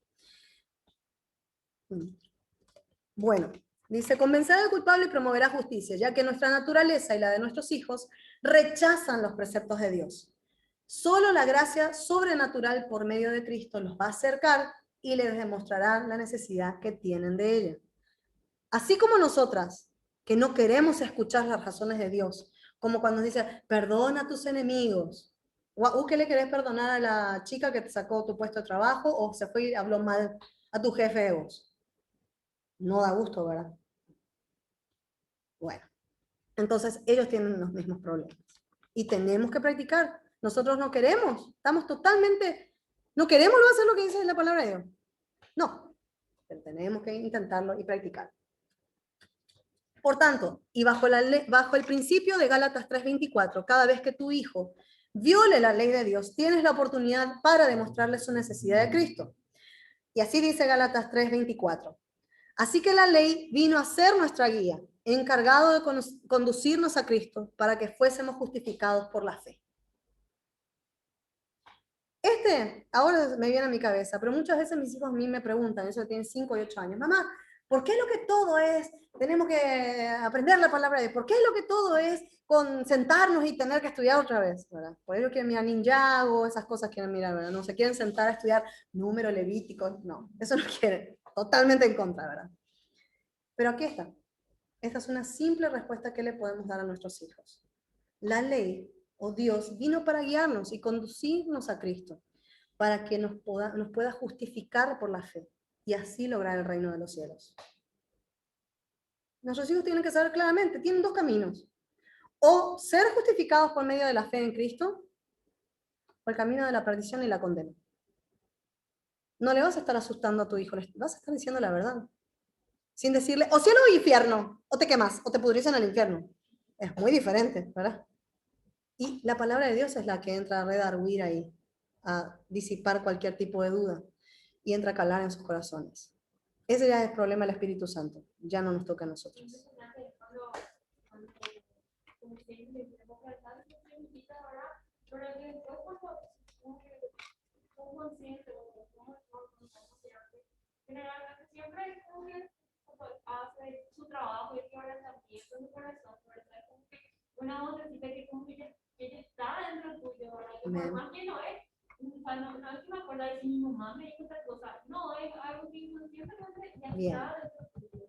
A: Bueno, dice, convencerá al culpable y promoverá justicia, ya que nuestra naturaleza y la de nuestros hijos rechazan los preceptos de Dios. Solo la gracia sobrenatural por medio de Cristo los va a acercar y les demostrará la necesidad que tienen de ella. Así como nosotras, que no queremos escuchar las razones de Dios, como cuando dice, perdona a tus enemigos. ¿O qué le querés perdonar a la chica que te sacó tu puesto de trabajo o se fue y habló mal a tu jefe de vos? No da gusto, ¿verdad? Bueno, entonces ellos tienen los mismos problemas. Y tenemos que practicar. Nosotros no queremos, estamos totalmente, no queremos hacer lo que dice la palabra de Dios. No, pero tenemos que intentarlo y practicar. Por tanto, y bajo el principio de Gálatas 3:24, cada vez que tu hijo viole la ley de Dios, tienes la oportunidad para demostrarle su necesidad de Cristo. Y así dice Gálatas 3:24. Así que la ley vino a ser nuestra guía, encargado de conducirnos a Cristo para que fuésemos justificados por la fe. Ahora me viene a mi cabeza, pero muchas veces mis hijos a mí me preguntan, eso tienen 5 y 8 años, mamá, ¿por qué es lo que todo es? Tenemos que aprender la palabra de Dios. ¿Por qué es lo que todo es con sentarnos y tener que estudiar otra vez? ¿Verdad? Por ello quieren mirar Ninjago, esas cosas quieren mirar, ¿verdad? No se quieren sentar a estudiar número levítico, no, eso no quieren, totalmente en contra, ¿verdad? Pero aquí está. Esta es una simple respuesta que le podemos dar a nuestros hijos. La ley o Dios vino para guiarnos y conducirnos a Cristo, para que nos pueda justificar por la fe y así lograr el reino de los cielos. Nuestros hijos tienen que saber claramente, tienen dos caminos. O ser justificados por medio de la fe en Cristo, o el camino de la perdición y la condena. No le vas a estar asustando a tu hijo, le vas a estar diciendo la verdad. Sin decirle, o cielo o infierno, o te quemas, o te pudrís en el infierno. Es muy diferente, ¿verdad? Y la palabra de Dios es la que entra a redarguir ahí, a disipar cualquier tipo de duda y entra a calar en sus corazones. Ese ya es el problema del Espíritu Santo, ya no nos toca a nosotros.
B: Generalmente siempre hace su trabajo y ahora también con su corazón, ¿verdad? Como que una vocecita que como que ella está dentro tuyo, ¿verdad? Que por más que no es, o sea, no es que me acuerdo de decir mi mamá me dijo otra cosa, no, es algo que inconscientemente ya está dentro tuyo.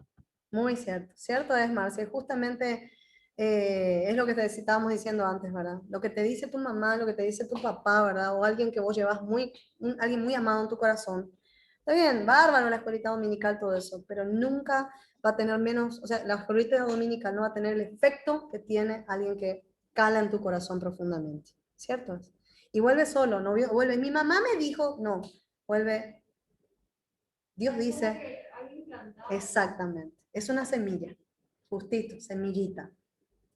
A: Muy cierto, cierto es, Marcia, justamente es lo que te estábamos diciendo antes, ¿verdad? Lo que te dice tu mamá, lo que te dice tu papá, ¿verdad? O alguien que vos llevas alguien muy amado en tu corazón. Está bien, bárbaro la escuelita dominical, todo eso, pero nunca va a tener menos, o sea, la escuelita dominical no va a tener el efecto que tiene alguien que cala en tu corazón profundamente, ¿cierto? Y vuelve solo, no vuelve, mi mamá me dijo, no, vuelve, Dios dice, exactamente, es una semilla, justito, semillita.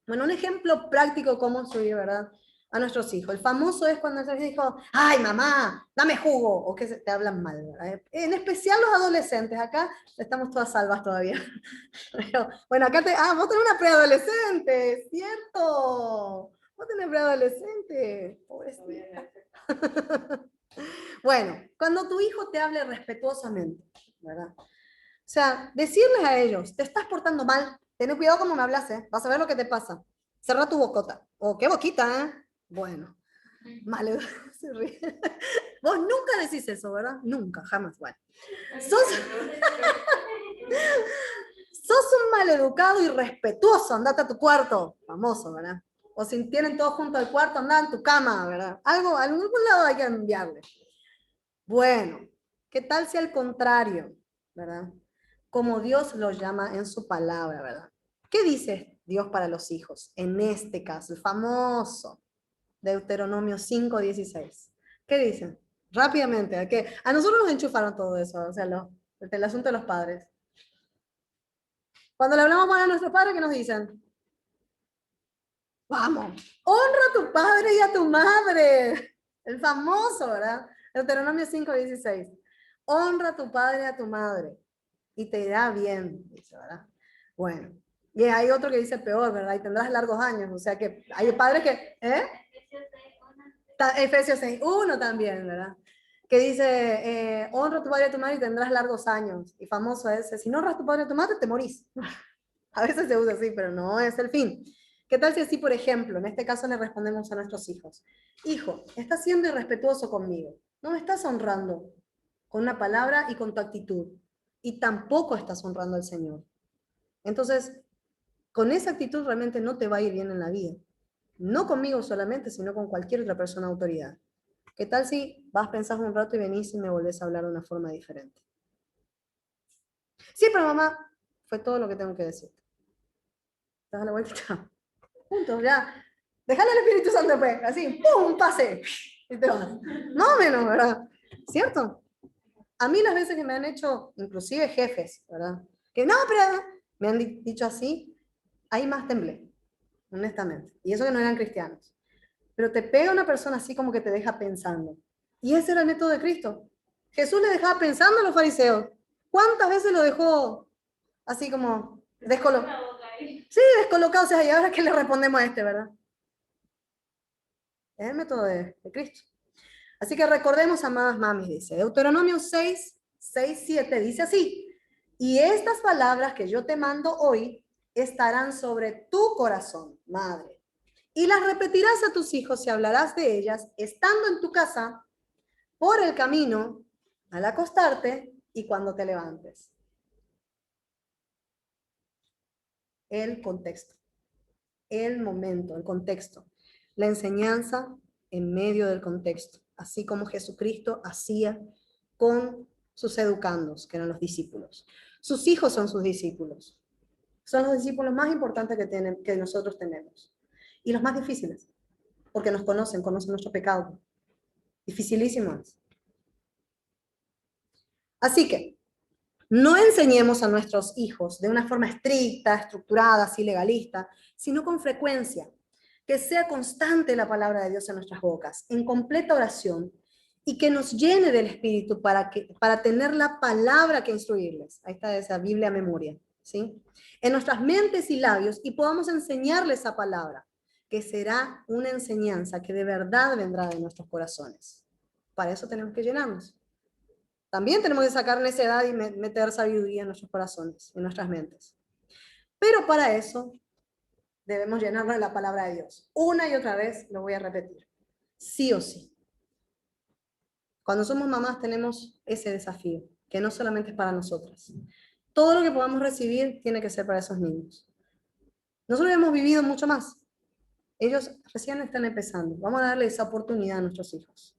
A: Bueno, un ejemplo práctico cómo subir, ¿verdad? A nuestros hijos. El famoso es cuando se les dijo, ay mamá, dame jugo, o que te hablan mal, ¿verdad? En especial los adolescentes, acá estamos todas salvas todavía. Pero, bueno, acá vos tenés una preadolescente, ¿cierto? Vos tenés preadolescente, pobrecita. Bueno, cuando tu hijo te hable respetuosamente, ¿verdad? O sea, decirles a ellos, te estás portando mal, ten cuidado como me hablas, ¿eh? Vas a ver lo que te pasa. Cerra tu bocota. Oh, qué boquita, ¿eh? Bueno, mal, se ríe. Vos nunca decís eso, ¿verdad? Nunca, jamás. Bueno, sos un maleducado y respetuoso, andate a tu cuarto, famoso, ¿verdad? O si tienen todos juntos al cuarto, anda en tu cama, ¿verdad? Algo, a algún lado hay que enviarle. Bueno, ¿qué tal si al contrario, ¿verdad? Como Dios lo llama en su palabra, ¿verdad? ¿Qué dice Dios para los hijos? En este caso, el famoso Deuteronomio 5:16. ¿Qué dicen? Rápidamente, que a nosotros nos enchufaron todo eso, o sea, el asunto de los padres. Cuando le hablamos mal a nuestros padres, ¿qué nos dicen? Vamos, honra a tu padre y a tu madre. El famoso, ¿verdad? Deuteronomio 5:16. Honra a tu padre y a tu madre y te irá bien, dice, ¿verdad? Bueno, y hay otro que dice peor, ¿verdad? Y tendrás largos años, o sea que hay padres que, ¿eh? Efesios 6:1 también, ¿verdad? Que dice, honra a tu padre y a tu madre y tendrás largos años. Y famoso ese, si no honras a tu padre y a tu madre, te morís. A veces se usa así, pero no es el fin. ¿Qué tal si así, por ejemplo, en este caso le respondemos a nuestros hijos? Hijo, estás siendo irrespetuoso conmigo. No me estás honrando con una palabra y con tu actitud. Y tampoco estás honrando al Señor. Entonces, con esa actitud realmente no te va a ir bien en la vida. No conmigo solamente, sino con cualquier otra persona de autoridad. ¿Qué tal si vas, pensás un rato y venís y me volvés a hablar de una forma diferente? Sí, pero mamá, fue todo lo que tengo que decir. Te das la vuelta, chao. Punto, ya. Dejale al Espíritu Santo pues, así, ¡pum! Pase. Y te vas. Más o menos, ¿verdad? ¿Cierto? A mí las veces que me han hecho, inclusive jefes, ¿verdad? Que no, pero me han dicho así, ahí más temblé, honestamente. Y eso que no eran cristianos. Pero te pega una persona así como que te deja pensando. Y ese era el método de Cristo. Jesús le dejaba pensando a los fariseos. ¿Cuántas veces lo dejó así como descolocado? Sí, descolocado. O sea, ¿y ahora qué le respondemos a este, verdad? Es el método de Cristo. Así que recordemos, amadas mamis, dice Deuteronomio 6:7, dice así: y estas palabras que yo te mando hoy estarán sobre tu corazón, madre, y las repetirás a tus hijos y hablarás de ellas estando en tu casa, por el camino, al acostarte y cuando te levantes. El contexto, el momento, el contexto. La enseñanza en medio del contexto, así como Jesucristo hacía con sus educandos, que eran los discípulos. Sus hijos son sus discípulos. Son los discípulos más importantes que nosotros tenemos. Y los más difíciles, porque nos conocen nuestro pecado. Dificilísimos. Así que, no enseñemos a nuestros hijos de una forma estricta, estructurada, así legalista, sino con frecuencia. Que sea constante la palabra de Dios en nuestras bocas, en completa oración, y que nos llene del Espíritu para tener la palabra que instruirles. Ahí está esa Biblia a memoria, ¿sí? En nuestras mentes y labios, y podamos enseñarles esa palabra, que será una enseñanza que de verdad vendrá de nuestros corazones. Para eso tenemos que llenarnos. También tenemos que sacar necedad y meter sabiduría en nuestros corazones, en nuestras mentes. Pero para eso debemos llenarnos de la palabra de Dios. Una y otra vez lo voy a repetir. Sí o sí. Cuando somos mamás tenemos ese desafío, que no solamente es para nosotras. Todo lo que podamos recibir tiene que ser para esos niños. Nosotros hemos vivido mucho más. Ellos recién están empezando. Vamos a darle esa oportunidad a nuestros hijos.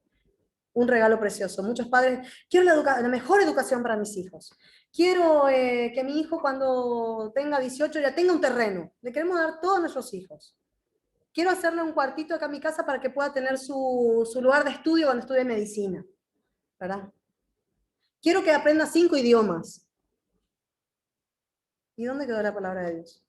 A: Un regalo precioso. Muchos padres, quiero la mejor educación para mis hijos. Quiero que mi hijo cuando tenga 18 ya tenga un terreno. Le queremos dar todo a nuestros hijos. Quiero hacerle un cuartito acá en mi casa para que pueda tener su lugar de estudio cuando estudie medicina. ¿Verdad? Quiero que aprenda 5 idiomas. ¿Y dónde quedó la palabra de Dios?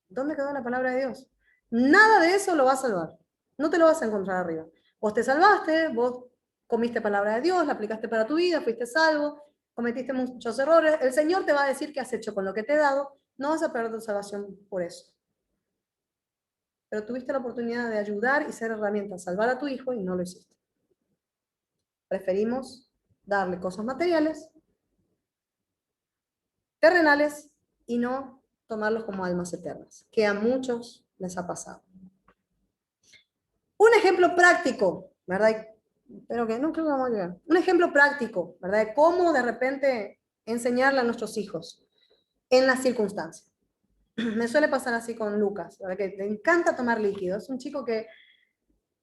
A: ¿Dónde quedó la palabra de Dios? Nada de eso lo va a salvar. No te lo vas a encontrar arriba. Vos te salvaste, vos comiste palabra de Dios, la aplicaste para tu vida, fuiste salvo, cometiste muchos errores. El Señor te va a decir qué has hecho con lo que te he dado. No vas a perder tu salvación por eso. pero tuviste la oportunidad de ayudar y ser herramienta, salvar a tu hijo y no lo hiciste. Preferimos darle cosas materiales, terrenales, y no tomarlos como almas eternas, que a muchos les ha pasado. Un ejemplo práctico, ¿verdad? Pero que no creo que vamos a llegar. Un ejemplo práctico, ¿verdad? De cómo de repente enseñarle a nuestros hijos en las circunstancias. Me suele pasar así con Lucas, ¿verdad? Que le encanta tomar líquidos. Es un chico que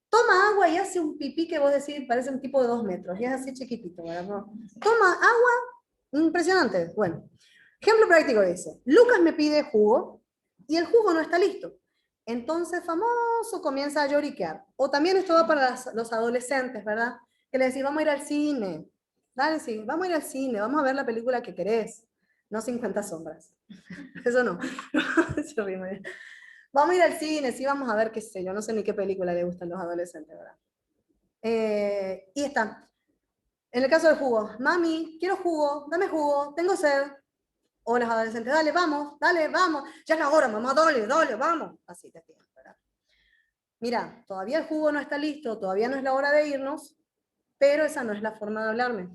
A: toma agua y hace un pipí que vos decís parece un tipo de 2 metros, y es así chiquitito, ¿verdad? No. Toma agua, impresionante. Bueno, ejemplo práctico dice, Lucas me pide jugo y el jugo no está listo. Entonces, famoso, comienza a lloriquear. O también esto va para los adolescentes, ¿verdad? Que le decís, vamos a ir al cine. Dale, sí, vamos a ir al cine, vamos a ver la película que querés. No 50 sombras. Eso no. Eso rima. Vamos a ir al cine, sí, vamos a ver qué sé yo. No sé ni qué película le gustan los adolescentes, ¿verdad? Y está. En el caso del jugo, mami, quiero jugo, dame jugo, tengo sed. O los adolescentes, dale, vamos, ya es la hora, mamá, dale, vamos. Así te tienen, ¿verdad? Mira, todavía el jugo no está listo, todavía no es la hora de irnos, pero esa no es la forma de hablarme.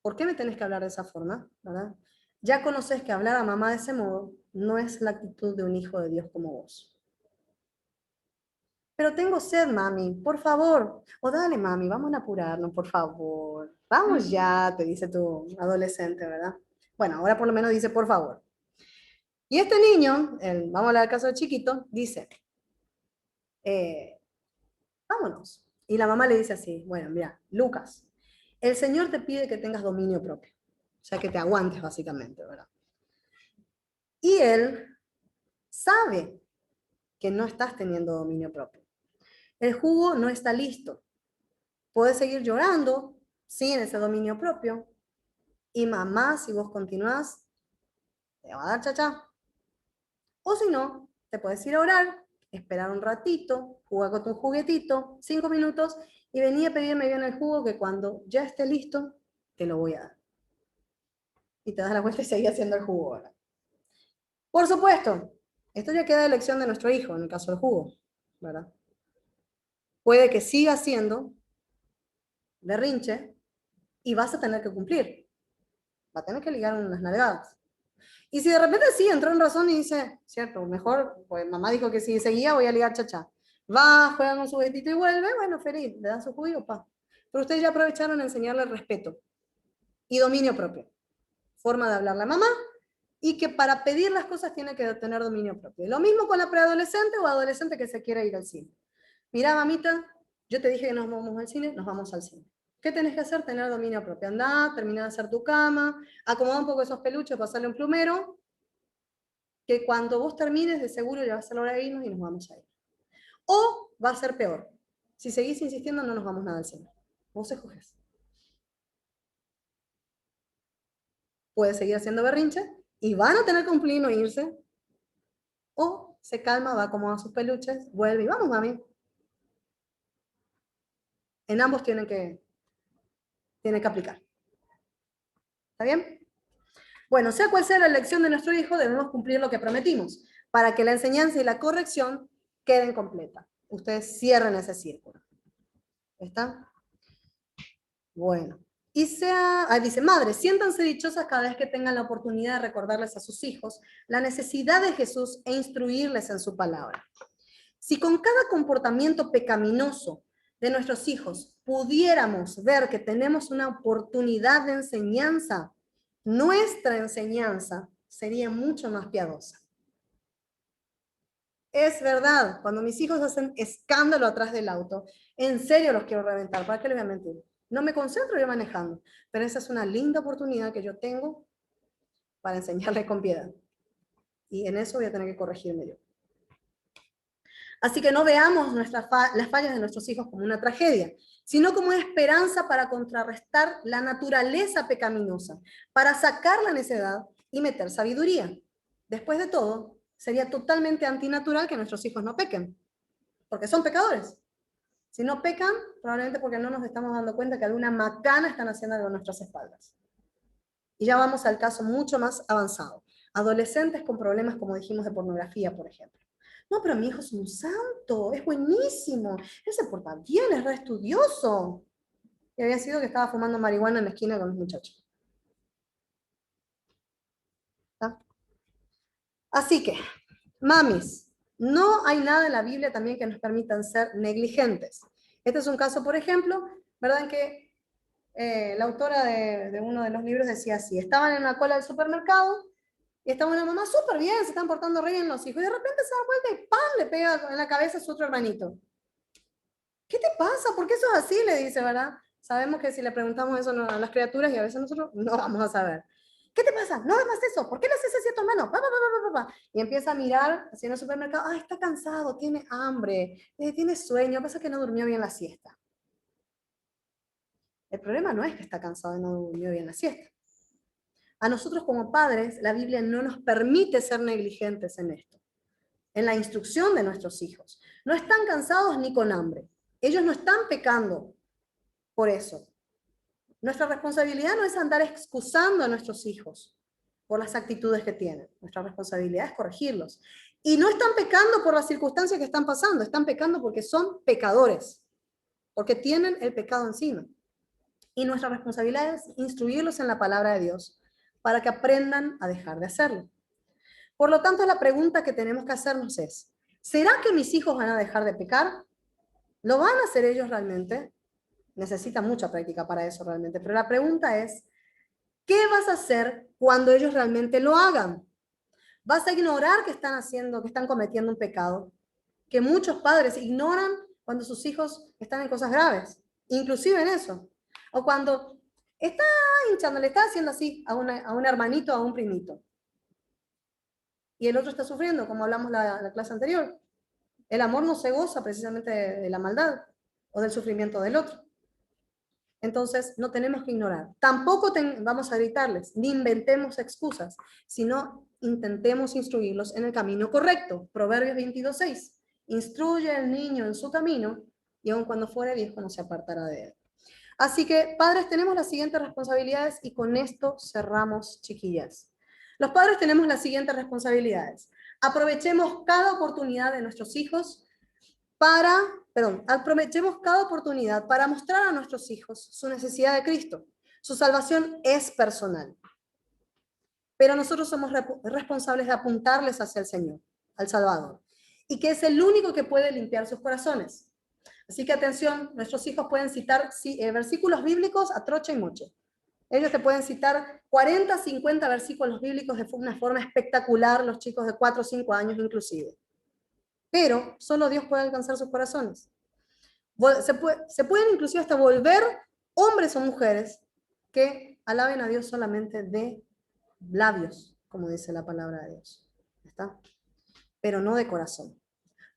A: ¿Por qué me tenés que hablar de esa forma? ¿Verdad? Ya conoces que hablar a mamá de ese modo no es la actitud de un hijo de Dios como vos. Pero tengo sed, mami, por favor. O dale, mami, vamos a apurarnos, por favor. Vamos ya, te dice tu adolescente, ¿verdad? Bueno, ahora por lo menos dice por favor. Y este niño, vamos a hablar del caso del chiquito, dice, eh, vámonos. Y la mamá le dice así, bueno, mira, Lucas, el Señor te pide que tengas dominio propio. O sea, que te aguantes básicamente, ¿verdad? Y él sabe que no estás teniendo dominio propio. El jugo no está listo. Puedes seguir llorando sin ese dominio propio. Y mamá, si vos continuás, te va a dar chachá. O si no, te puedes ir a orar, esperar un ratito, jugar con tu juguetito, 5 minutos, y venir a pedirme bien el jugo que cuando ya esté listo, te lo voy a dar. Y te das la vuelta y seguís haciendo el jugo ahora. Por supuesto, esto ya queda de elección de nuestro hijo, en el caso del jugo, ¿verdad? Puede que siga siendo berrinche y vas a tener que cumplir. Va a tener que ligar unas nalgadas. Y si de repente sí entró en razón y dice, cierto, mejor, pues mamá dijo que si seguía voy a ligar chachá. Va, juega con su juguetito y vuelve, bueno, feliz, le da su jugo, pa. Pero ustedes ya aprovecharon a enseñarle respeto y dominio propio. Forma de hablarle a mamá y que para pedir las cosas tiene que tener dominio propio. Lo mismo con la preadolescente o adolescente que se quiera ir al cine. Mira, mamita, yo te dije que nos vamos al cine, nos vamos al cine. ¿Qué tenés que hacer? Tener dominio propio. Andá, termina de hacer tu cama, acomoda un poco esos peluches, pasarle un plumero, que cuando vos termines, de seguro ya va a ser la hora de irnos y nos vamos a ir. O va a ser peor. Si seguís insistiendo, no nos vamos nada al cine. Vos escoges. Puede seguir haciendo berrinche y van a tener que cumplir no irse. O se calma, va a acomodar sus peluches, vuelve y vamos, mami. En ambos tienen que aplicar. ¿Está bien? Bueno, sea cual sea la elección de nuestro hijo, debemos cumplir lo que prometimos para que la enseñanza y la corrección queden completas. Ustedes cierren ese círculo. ¿Está? Bueno. Dice, madre, siéntanse dichosas cada vez que tengan la oportunidad de recordarles a sus hijos la necesidad de Jesús e instruirles en su palabra. Si con cada comportamiento pecaminoso de nuestros hijos pudiéramos ver que tenemos una oportunidad de enseñanza, nuestra enseñanza sería mucho más piadosa. Es verdad, cuando mis hijos hacen escándalo atrás del auto, en serio los quiero reventar, ¿para qué les voy a mentir? No me concentro yo manejando, pero esa es una linda oportunidad que yo tengo para enseñarles con piedad. Y en eso voy a tener que corregirme yo. Así que no veamos las fallas de nuestros hijos como una tragedia, sino como una esperanza para contrarrestar la naturaleza pecaminosa, para sacar la necedad y meter sabiduría. Después de todo, sería totalmente antinatural que nuestros hijos no pequen, porque son pecadores. Si no pecan, probablemente porque no nos estamos dando cuenta que alguna macana están haciendo algo a nuestras espaldas. Y ya vamos al caso mucho más avanzado. Adolescentes con problemas, como dijimos, de pornografía, por ejemplo. No, pero mi hijo es un santo, es buenísimo, él se porta bien, es re estudioso. Y había sido que estaba fumando marihuana en la esquina con los muchachos. ¿Está? Así que, mamis, no hay nada en la Biblia también que nos permitan ser negligentes. Este es un caso, por ejemplo, ¿verdad? En que la autora de uno de los libros decía así, estaban en la cola del supermercado y estaba una mamá súper bien, se están portando re bien los hijos, y de repente se da vuelta y ¡pam! Le pega en la cabeza a su otro hermanito. ¿Qué te pasa? ¿Por qué sos así? Le dice, ¿verdad? Sabemos que si le preguntamos eso a las criaturas, y a veces nosotros no vamos a saber. ¿Qué te pasa? No hagas eso. ¿Por qué le haces así a tu hermano? Pa, pa, pa, pa, pa, pa. Y empieza a mirar hacia el supermercado. Ah, está cansado, tiene hambre, tiene sueño. Pasa que no durmió bien la siesta. El problema no es que está cansado y no durmió bien la siesta. A nosotros como padres, la Biblia no nos permite ser negligentes en esto, en la instrucción de nuestros hijos. No están cansados ni con hambre. Ellos no están pecando por eso. Nuestra responsabilidad no es andar excusando a nuestros hijos por las actitudes que tienen. Nuestra responsabilidad es corregirlos. Y no están pecando por las circunstancias que están pasando, están pecando porque son pecadores, porque tienen el pecado encima. Y nuestra responsabilidad es instruirlos en la palabra de Dios para que aprendan a dejar de hacerlo. Por lo tanto, la pregunta que tenemos que hacernos es, ¿será que mis hijos van a dejar de pecar? ¿Lo van a hacer ellos realmente? Necesitan mucha práctica para eso realmente, pero la pregunta es, ¿qué vas a hacer cuando ellos realmente lo hagan? ¿Vas a ignorar que están haciendo, que están cometiendo un pecado? Que muchos padres ignoran cuando sus hijos están en cosas graves, inclusive en eso. O cuando está hinchando, le está haciendo así a un hermanito, a un primito. Y el otro está sufriendo, como hablamos la clase anterior. El amor no se goza precisamente de la maldad o del sufrimiento del otro. Entonces, no tenemos que ignorar. Tampoco vamos a gritarles, ni inventemos excusas, sino intentemos instruirlos en el camino correcto. Proverbios 22:6. Instruye al niño en su camino y aun cuando fuere viejo no se apartará de él. Así que, padres, tenemos las siguientes responsabilidades y con esto cerramos, chiquillas. Los padres tenemos las siguientes responsabilidades. Aprovechemos cada oportunidad de nuestros hijos aprovechemos cada oportunidad para mostrar a nuestros hijos su necesidad de Cristo. Su salvación es personal. Pero nosotros somos responsables de apuntarles hacia el Señor, al Salvador, y que es el único que puede limpiar sus corazones. Así que atención, nuestros hijos pueden citar versículos bíblicos a trocha y moche. Ellos te pueden citar 40, 50 versículos bíblicos de una forma espectacular, los chicos de 4 o 5 años inclusive. Pero solo Dios puede alcanzar sus corazones. Se pueden inclusive hasta volver hombres o mujeres que alaben a Dios solamente de labios, como dice la palabra de Dios. ¿Está? Pero no de corazón.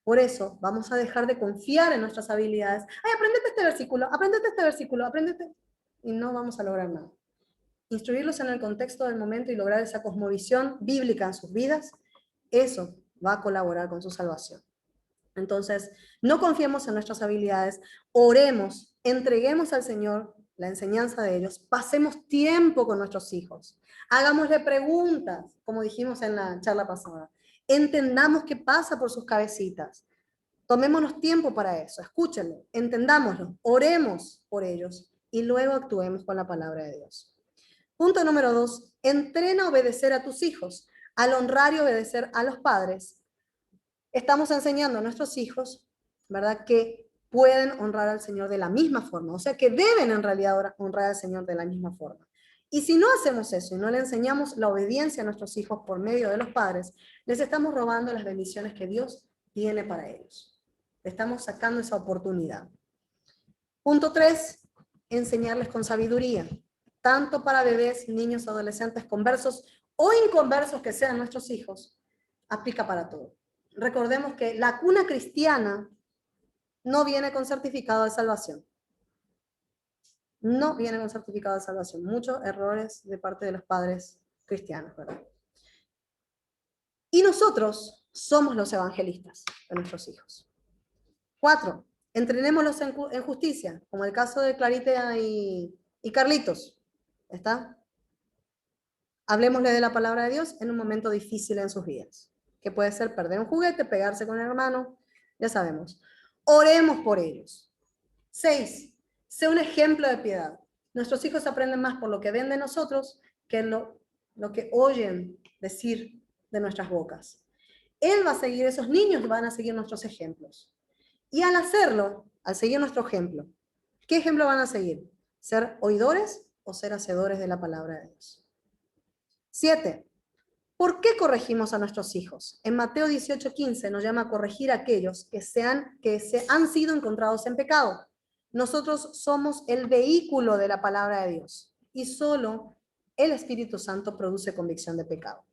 A: Por eso vamos a dejar de confiar en nuestras habilidades. Ay, aprendete este versículo, aprendete. Y no vamos a lograr nada. Instruirlos en el contexto del momento y lograr esa cosmovisión bíblica en sus vidas, eso va a colaborar con su salvación. Entonces, no confiemos en nuestras habilidades, oremos, entreguemos al Señor la enseñanza de ellos, pasemos tiempo con nuestros hijos, hagámosle preguntas, como dijimos en la charla pasada, entendamos qué pasa por sus cabecitas, tomémonos tiempo para eso, escúchenlo, entendámoslo, oremos por ellos y luego actuemos con la palabra de Dios. Punto número 2, entrena a obedecer a tus hijos, al honrar y obedecer a los padres. Estamos enseñando a nuestros hijos, ¿verdad?, que pueden honrar al Señor de la misma forma, o sea, que deben en realidad honrar al Señor de la misma forma. Y si no hacemos eso y no le enseñamos la obediencia a nuestros hijos por medio de los padres, les estamos robando las bendiciones que Dios tiene para ellos. Le estamos sacando esa oportunidad. Punto 3, enseñarles con sabiduría, tanto para bebés, niños, adolescentes, conversos o inconversos que sean nuestros hijos, aplica para todo. Recordemos que la cuna cristiana no viene con certificado de salvación. No viene con certificado de salvación. Muchos errores de parte de los padres cristianos, ¿verdad? Y nosotros somos los evangelistas de nuestros hijos. 4, entrenémoslos en justicia, como el caso de Clarita y Carlitos. ¿Está? Hablemosle de la palabra de Dios en un momento difícil en sus vidas. que puede ser perder un juguete, pegarse con el hermano, ya sabemos. Oremos por ellos. 6. Sé un ejemplo de piedad. Nuestros hijos aprenden más por lo que ven de nosotros que lo que oyen decir de nuestras bocas. Él va a seguir, esos niños van a seguir nuestros ejemplos. Y al hacerlo, al seguir nuestro ejemplo, ¿qué ejemplo van a seguir? ¿Ser oidores o ser hacedores de la palabra de Dios? 7. ¿Por qué corregimos a nuestros hijos? En Mateo 18:15 nos llama a corregir a aquellos que se han sido encontrados en pecado. Nosotros somos el vehículo de la palabra de Dios y solo el Espíritu Santo produce convicción de pecado.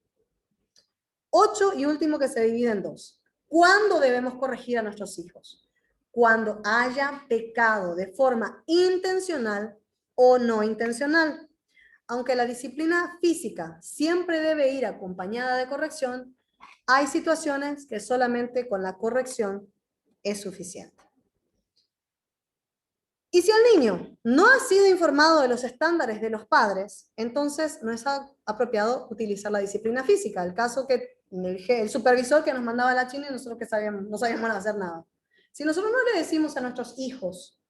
A: 8 y último, que se divide en 2. ¿Cuándo debemos corregir a nuestros hijos? Cuando haya pecado de forma intencional o no intencional. Aunque la disciplina física siempre debe ir acompañada de corrección, hay situaciones que solamente con la corrección es suficiente. Y si el niño no ha sido informado de los estándares de los padres, entonces no es apropiado utilizar la disciplina física. El caso que el supervisor que nos mandaba a la China y nosotros que no sabíamos hacer nada. Si nosotros no le decimos a nuestros hijos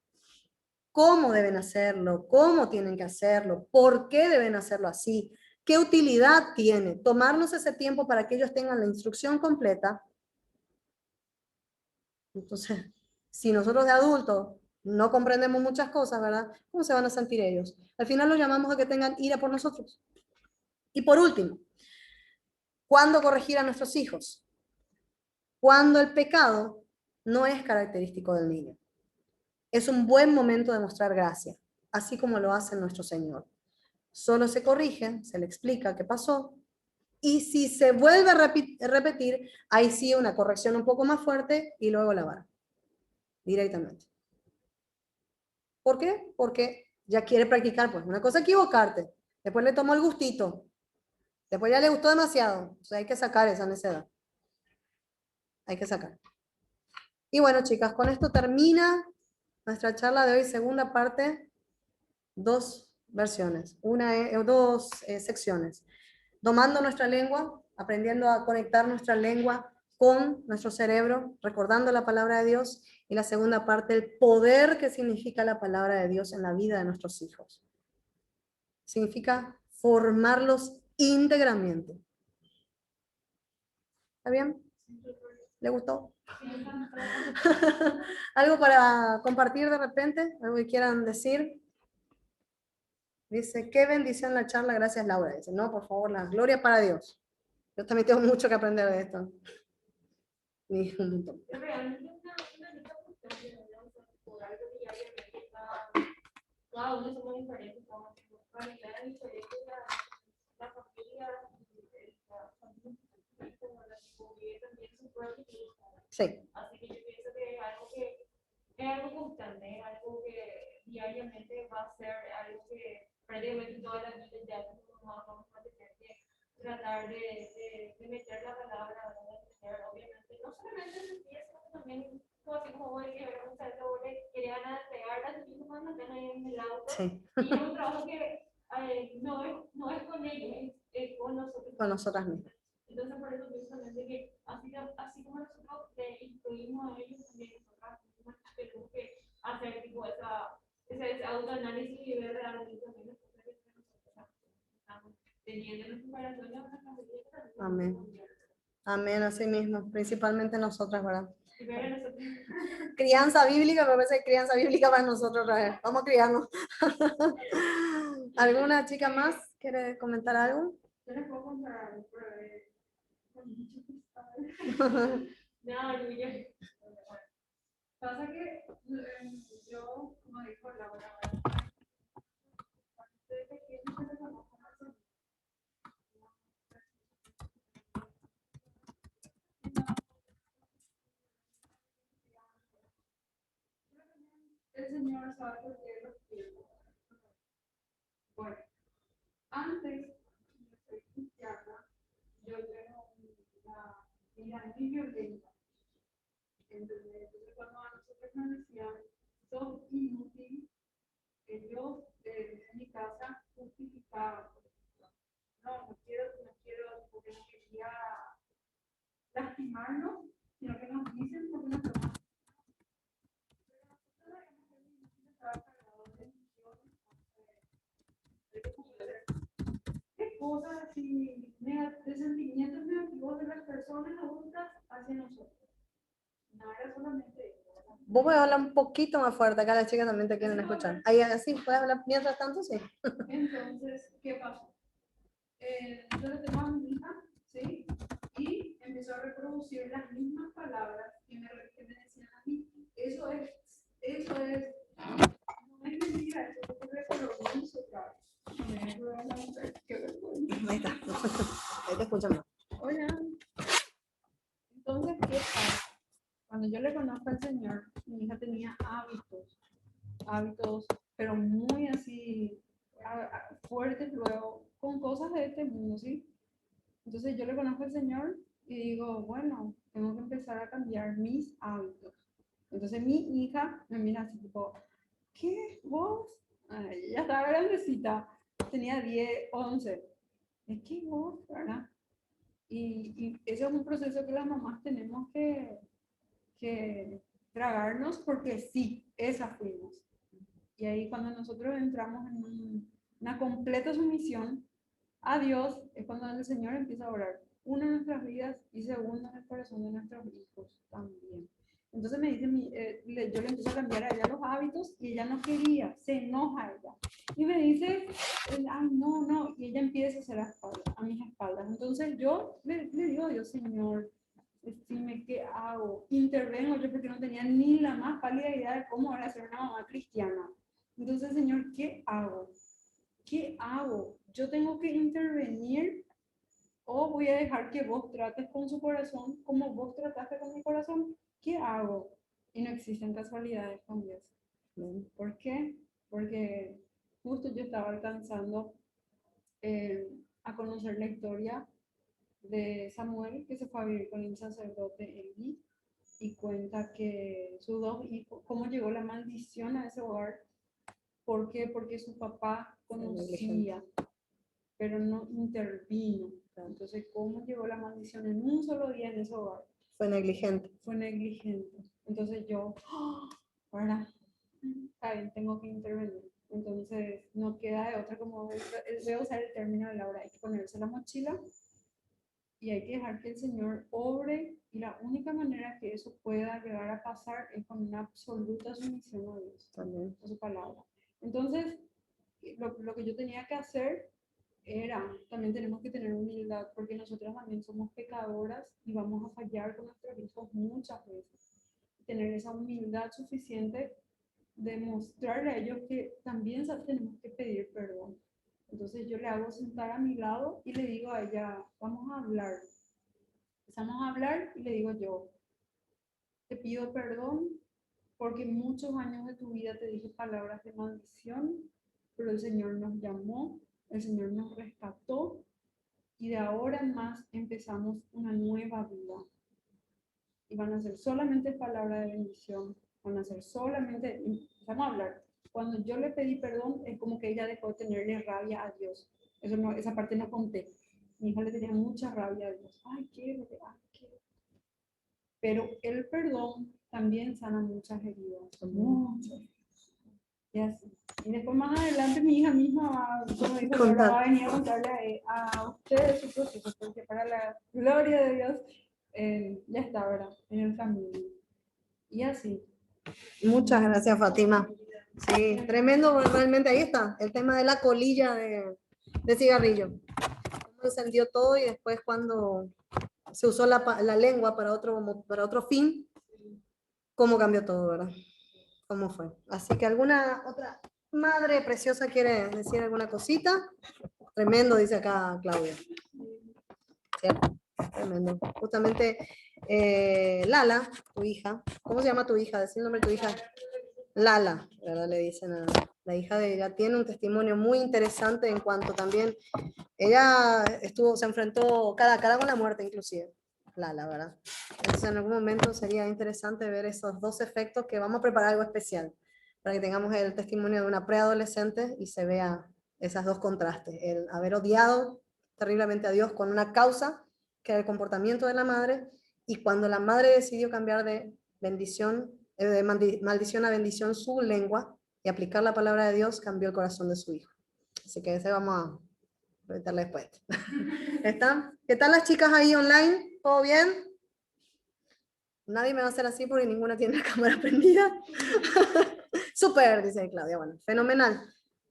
A: cómo deben hacerlo, cómo tienen que hacerlo, por qué deben hacerlo así, qué utilidad tiene, tomarnos ese tiempo para que ellos tengan la instrucción completa. Entonces, si nosotros de adultos no comprendemos muchas cosas, ¿verdad? ¿Cómo se van a sentir ellos? Al final los llamamos a que tengan ira por nosotros. Y por último, ¿cuándo corregir a nuestros hijos? Cuando el pecado no es característico del niño. Es un buen momento de mostrar gracia, así como lo hace nuestro Señor. Solo se corrige, se le explica qué pasó, y si se vuelve a repetir, ahí sí una corrección un poco más fuerte y luego la vara, directamente. ¿Por qué? Porque ya quiere practicar, pues una cosa es equivocarte, después le tomó el gustito, después ya le gustó demasiado, o sea, hay que sacar esa necedad, hay que sacar. Y bueno, chicas, con esto termina nuestra charla de hoy, segunda parte, dos versiones, dos secciones. Domando nuestra lengua, aprendiendo a conectar nuestra lengua con nuestro cerebro, recordando la palabra de Dios, y la segunda parte, el poder que significa la palabra de Dios en la vida de nuestros hijos. Significa formarlos íntegramente. ¿Está bien? ¿Le gustó? ¿Algo para compartir de repente? ¿Algo que quieran decir? Dice, qué bendición la charla, gracias Laura. Dice, no, por favor, la gloria para Dios. Yo también tengo mucho que aprender de esto. Ni un montón.
B: Realmente una lucha constante, ¿verdad? O sea, por algo diariamente cada uno somos diferentes, somos realidades diferentes, la familia, la familia, como la vive también su propio vida.
A: Sí.
B: Así que yo pienso que es algo constante, es algo que diariamente va a ser algo que prácticamente toda la vida ya vamos a tener que tratar de meter la palabra, de meter, obviamente, no solamente en el pie, sino también, así como voy a ver un salto, querían pegar a sus hijos cuando están ahí en el auto.
A: Sí.
B: Y es un trabajo que no es con ellos, es con nosotros.
A: Con nosotras mismas.
B: Entonces, por eso precisamente que así como nosotros le instruimos a ellos, también nosotras tenemos que hacer tipo ese autoanálisis y ver realmente también las cosas que nosotros estamos teniendo en nuestro corazón y en nuestra familia.
A: Amén. Amén, así mismo, principalmente nosotras, ¿verdad? Crianza bíblica, pero a veces crianza bíblica para nosotros otra vez. Vamos a criarnos. ¿Alguna chica más quiere comentar algo?
B: Yo les puedo contar algo, pero no, yo pasa que yo, como dijo Laura, desde que no se conozco más el Señor sabe por qué los quiero. Bueno, antes de ser cristiana, yo tengo una vida muy violenta. Entonces, cuando a nosotros nos decían, sos inútil, yo en mi casa justificaba. No quiero, porque no quería
C: así, de sentimientos negativos de las personas adultas hacia nosotros. No era solamente eso, ¿verdad?
A: Vos podés hablar un poquito más fuerte, acá las chicas también te quieren escuchar. Ahí así, puedes hablar mientras tanto, sí.
C: Entonces, ¿qué pasó? Yo le tengo a mi hija, ¿sí? Y empezó a reproducir las mismas palabras que me decían a mí. Eso es, no es mentira, eso ocurre con los niños otra vez. Qué vergüenza.
A: Ahí está. Ahí te escuchan más.
C: Hola. Entonces, ¿qué pasa? Cuando yo le conozco al Señor, mi hija tenía hábitos, pero muy así fuertes luego, con cosas de este mundo, ¿sí? Entonces yo le conozco al Señor y digo, bueno, tengo que empezar a cambiar mis hábitos. Entonces mi hija me mira así tipo, ¿qué? ¿Vos? Ay, ella estaba grandecita, tenía 10, 11. ¿Es que vos, verdad? Y ese es un proceso que las mamás tenemos que tragarnos porque sí, esas fuimos. Y ahí cuando nosotros entramos en una completa sumisión a Dios, es cuando el Señor empieza a orar, uno en nuestras vidas y segundo en el corazón de nuestros hijos también. Entonces me dice, yo le empiezo a cambiar a ella los hábitos y ella no quería, se enoja ella. Y me dice, ay, no, no, y ella empieza a hacer a mis espaldas. Entonces yo le digo a Dios, Señor, dime qué hago. Intervengo yo porque no tenía ni la más pálida idea de cómo era ser una mamá cristiana. Entonces, Señor, ¿qué hago? ¿Qué hago? ¿Yo tengo que intervenir o voy a dejar que vos trates con su corazón como vos trataste con mi corazón? ¿Qué hago? Y no existen casualidades con Dios. ¿Por qué? Porque justo yo estaba alcanzando a conocer la historia de Samuel, que se fue a vivir con el sacerdote Eli, y cuenta que sus dos hijos, cómo llegó la maldición a ese hogar. ¿Por qué? Porque su papá conocía, pero no intervino. Entonces, ¿cómo llegó la maldición en un solo día en ese hogar?
A: Fue negligente.
C: Fue negligente. Entonces yo, ahora, está bien, tengo que intervenir. Entonces, no queda de otra como, voy a usar el término de Laura, hay que ponerse la mochila y hay que dejar que el Señor obre, y la única manera que eso pueda llegar a pasar es con una absoluta sumisión a Dios,
A: También.
C: a su palabra. Entonces, lo que yo tenía que hacer era, también tenemos que tener humildad, porque nosotras también somos pecadoras y vamos a fallar con nuestros hijos muchas veces. Tener esa humildad suficiente de mostrarle a ellos que también tenemos que pedir perdón. Entonces yo le hago sentar a mi lado y le digo a ella, vamos a hablar. Empezamos a hablar y le digo yo, te pido perdón porque muchos años de tu vida te dije palabras de maldición, pero el Señor nos llamó, el Señor nos rescató y de ahora en más empezamos una nueva vida. Y van a ser solamente palabras de bendición, van a ser solamente, vamos a hablar. Cuando yo le pedí perdón, es como que ella dejó de tenerle rabia a Dios. Eso no, esa parte no conté. Mi hija le tenía mucha rabia a Dios. Ay, qué. Pero el perdón también sana muchas heridas. Muchas. Y así. Y después más adelante mi hija misma va, como dijo Laura, va a venir a contarle a ustedes su proceso, porque para la gloria de Dios ya está, ¿verdad? En el camino. Y así.
A: Muchas gracias, Fátima. Sí, tremendo, realmente ahí está, el tema de la colilla de cigarrillo. Cómo encendió todo y después cuando se usó la lengua para otro fin, cómo cambió todo, ¿verdad? ¿Cómo fue? Así que alguna otra madre preciosa quiere decir alguna cosita. Tremendo, dice acá Claudia. ¿Cierto? Tremendo. Justamente Lala, tu hija, ¿cómo se llama tu hija? Decí el nombre de tu hija. Lala, ¿verdad? Le dicen a la hija de ella. Tiene un testimonio muy interesante en cuanto también ella se enfrentó cara a cara con la muerte inclusive. Lala, ¿verdad? Entonces en algún momento sería interesante ver esos dos efectos, que vamos a preparar algo especial para que tengamos el testimonio de una preadolescente y se vea esos dos contrastes, el haber odiado terriblemente a Dios con una causa que era el comportamiento de la madre, y cuando la madre decidió cambiar de bendición, de maldición a bendición su lengua y aplicar la palabra de Dios, cambió el corazón de su hijo. Así que ese vamos voy a meterle después. ¿Están? ¿Qué tal las chicas ahí online? ¿Todo bien? Nadie me va a hacer así porque ninguna tiene la cámara prendida. Súper, dice Claudia. Bueno, fenomenal.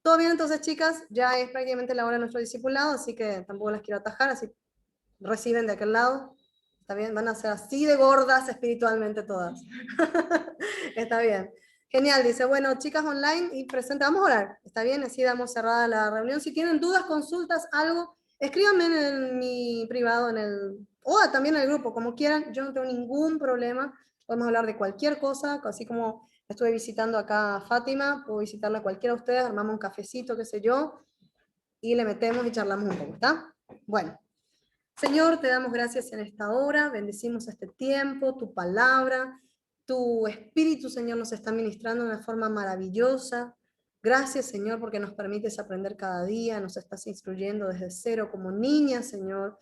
A: ¿Todo bien entonces, chicas? Ya es prácticamente la hora de nuestro discipulado, así que tampoco las quiero atajar, así reciben de aquel lado. ¿Está bien? Van a ser así de gordas espiritualmente todas. Está bien. Genial, dice, bueno, chicas online y presente, vamos a orar. ¿Está bien? Así damos cerrada la reunión. Si tienen dudas, consultas, algo, escríbanme en mi privado, o también en el grupo, como quieran. Yo no tengo ningún problema. Podemos hablar de cualquier cosa, así como estuve visitando acá a Fátima, puedo visitarla a cualquiera de ustedes, armamos un cafecito, qué sé yo, y le metemos y charlamos un poco, ¿está? Bueno. Señor, te damos gracias en esta hora, bendecimos este tiempo, tu palabra, tu Espíritu, Señor, nos está ministrando de una forma maravillosa. Gracias, Señor, porque nos permites aprender cada día, nos estás instruyendo desde cero como niñas, Señor,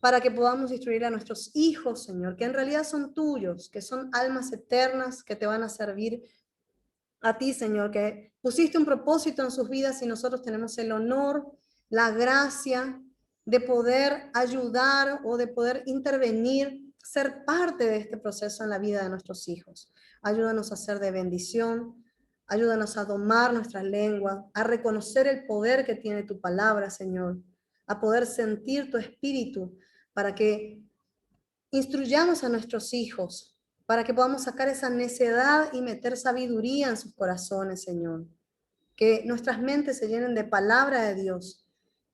A: para que podamos instruir a nuestros hijos, Señor, que en realidad son tuyos, que son almas eternas que te van a servir a ti, Señor, que pusiste un propósito en sus vidas y nosotros tenemos el honor, la gracia de poder ayudar o de poder intervenir, ser parte de este proceso en la vida de nuestros hijos. Ayúdanos a ser de bendición, ayúdanos a domar nuestra lengua, a reconocer el poder que tiene tu palabra, Señor, a poder sentir tu espíritu para que instruyamos a nuestros hijos, para que podamos sacar esa necedad y meter sabiduría en sus corazones, Señor. Que nuestras mentes se llenen de palabra de Dios,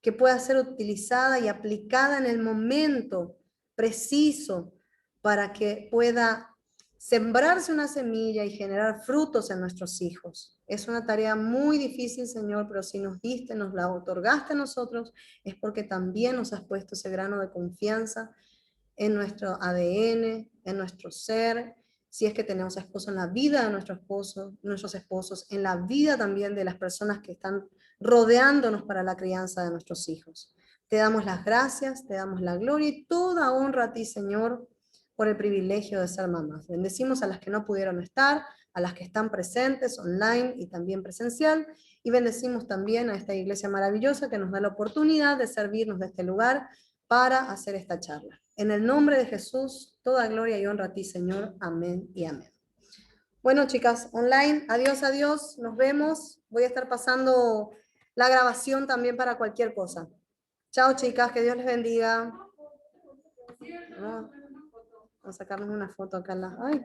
A: que pueda ser utilizada y aplicada en el momento preciso para que pueda sembrarse una semilla y generar frutos en nuestros hijos. Es una tarea muy difícil, Señor, pero si nos diste, nos la otorgaste a nosotros, es porque también nos has puesto ese grano de confianza en nuestro ADN, en nuestro ser, si es que tenemos esposo, en la vida de nuestros esposos, en la vida también de las personas que están rodeándonos para la crianza de nuestros hijos. Te damos las gracias, te damos la gloria y toda honra a ti, Señor, por el privilegio de ser mamás. Bendecimos a las que no pudieron estar, a las que están presentes online y también presencial, y bendecimos también a esta iglesia maravillosa que nos da la oportunidad de servirnos de este lugar para hacer esta charla. En el nombre de Jesús, toda gloria y honra a ti, Señor. Amén y amén. Bueno, chicas, online, adiós, adiós, nos vemos. Voy a estar pasando la grabación también para cualquier cosa. Chao, chicas, que Dios les bendiga. Vamos a sacarnos una foto acá. Ay.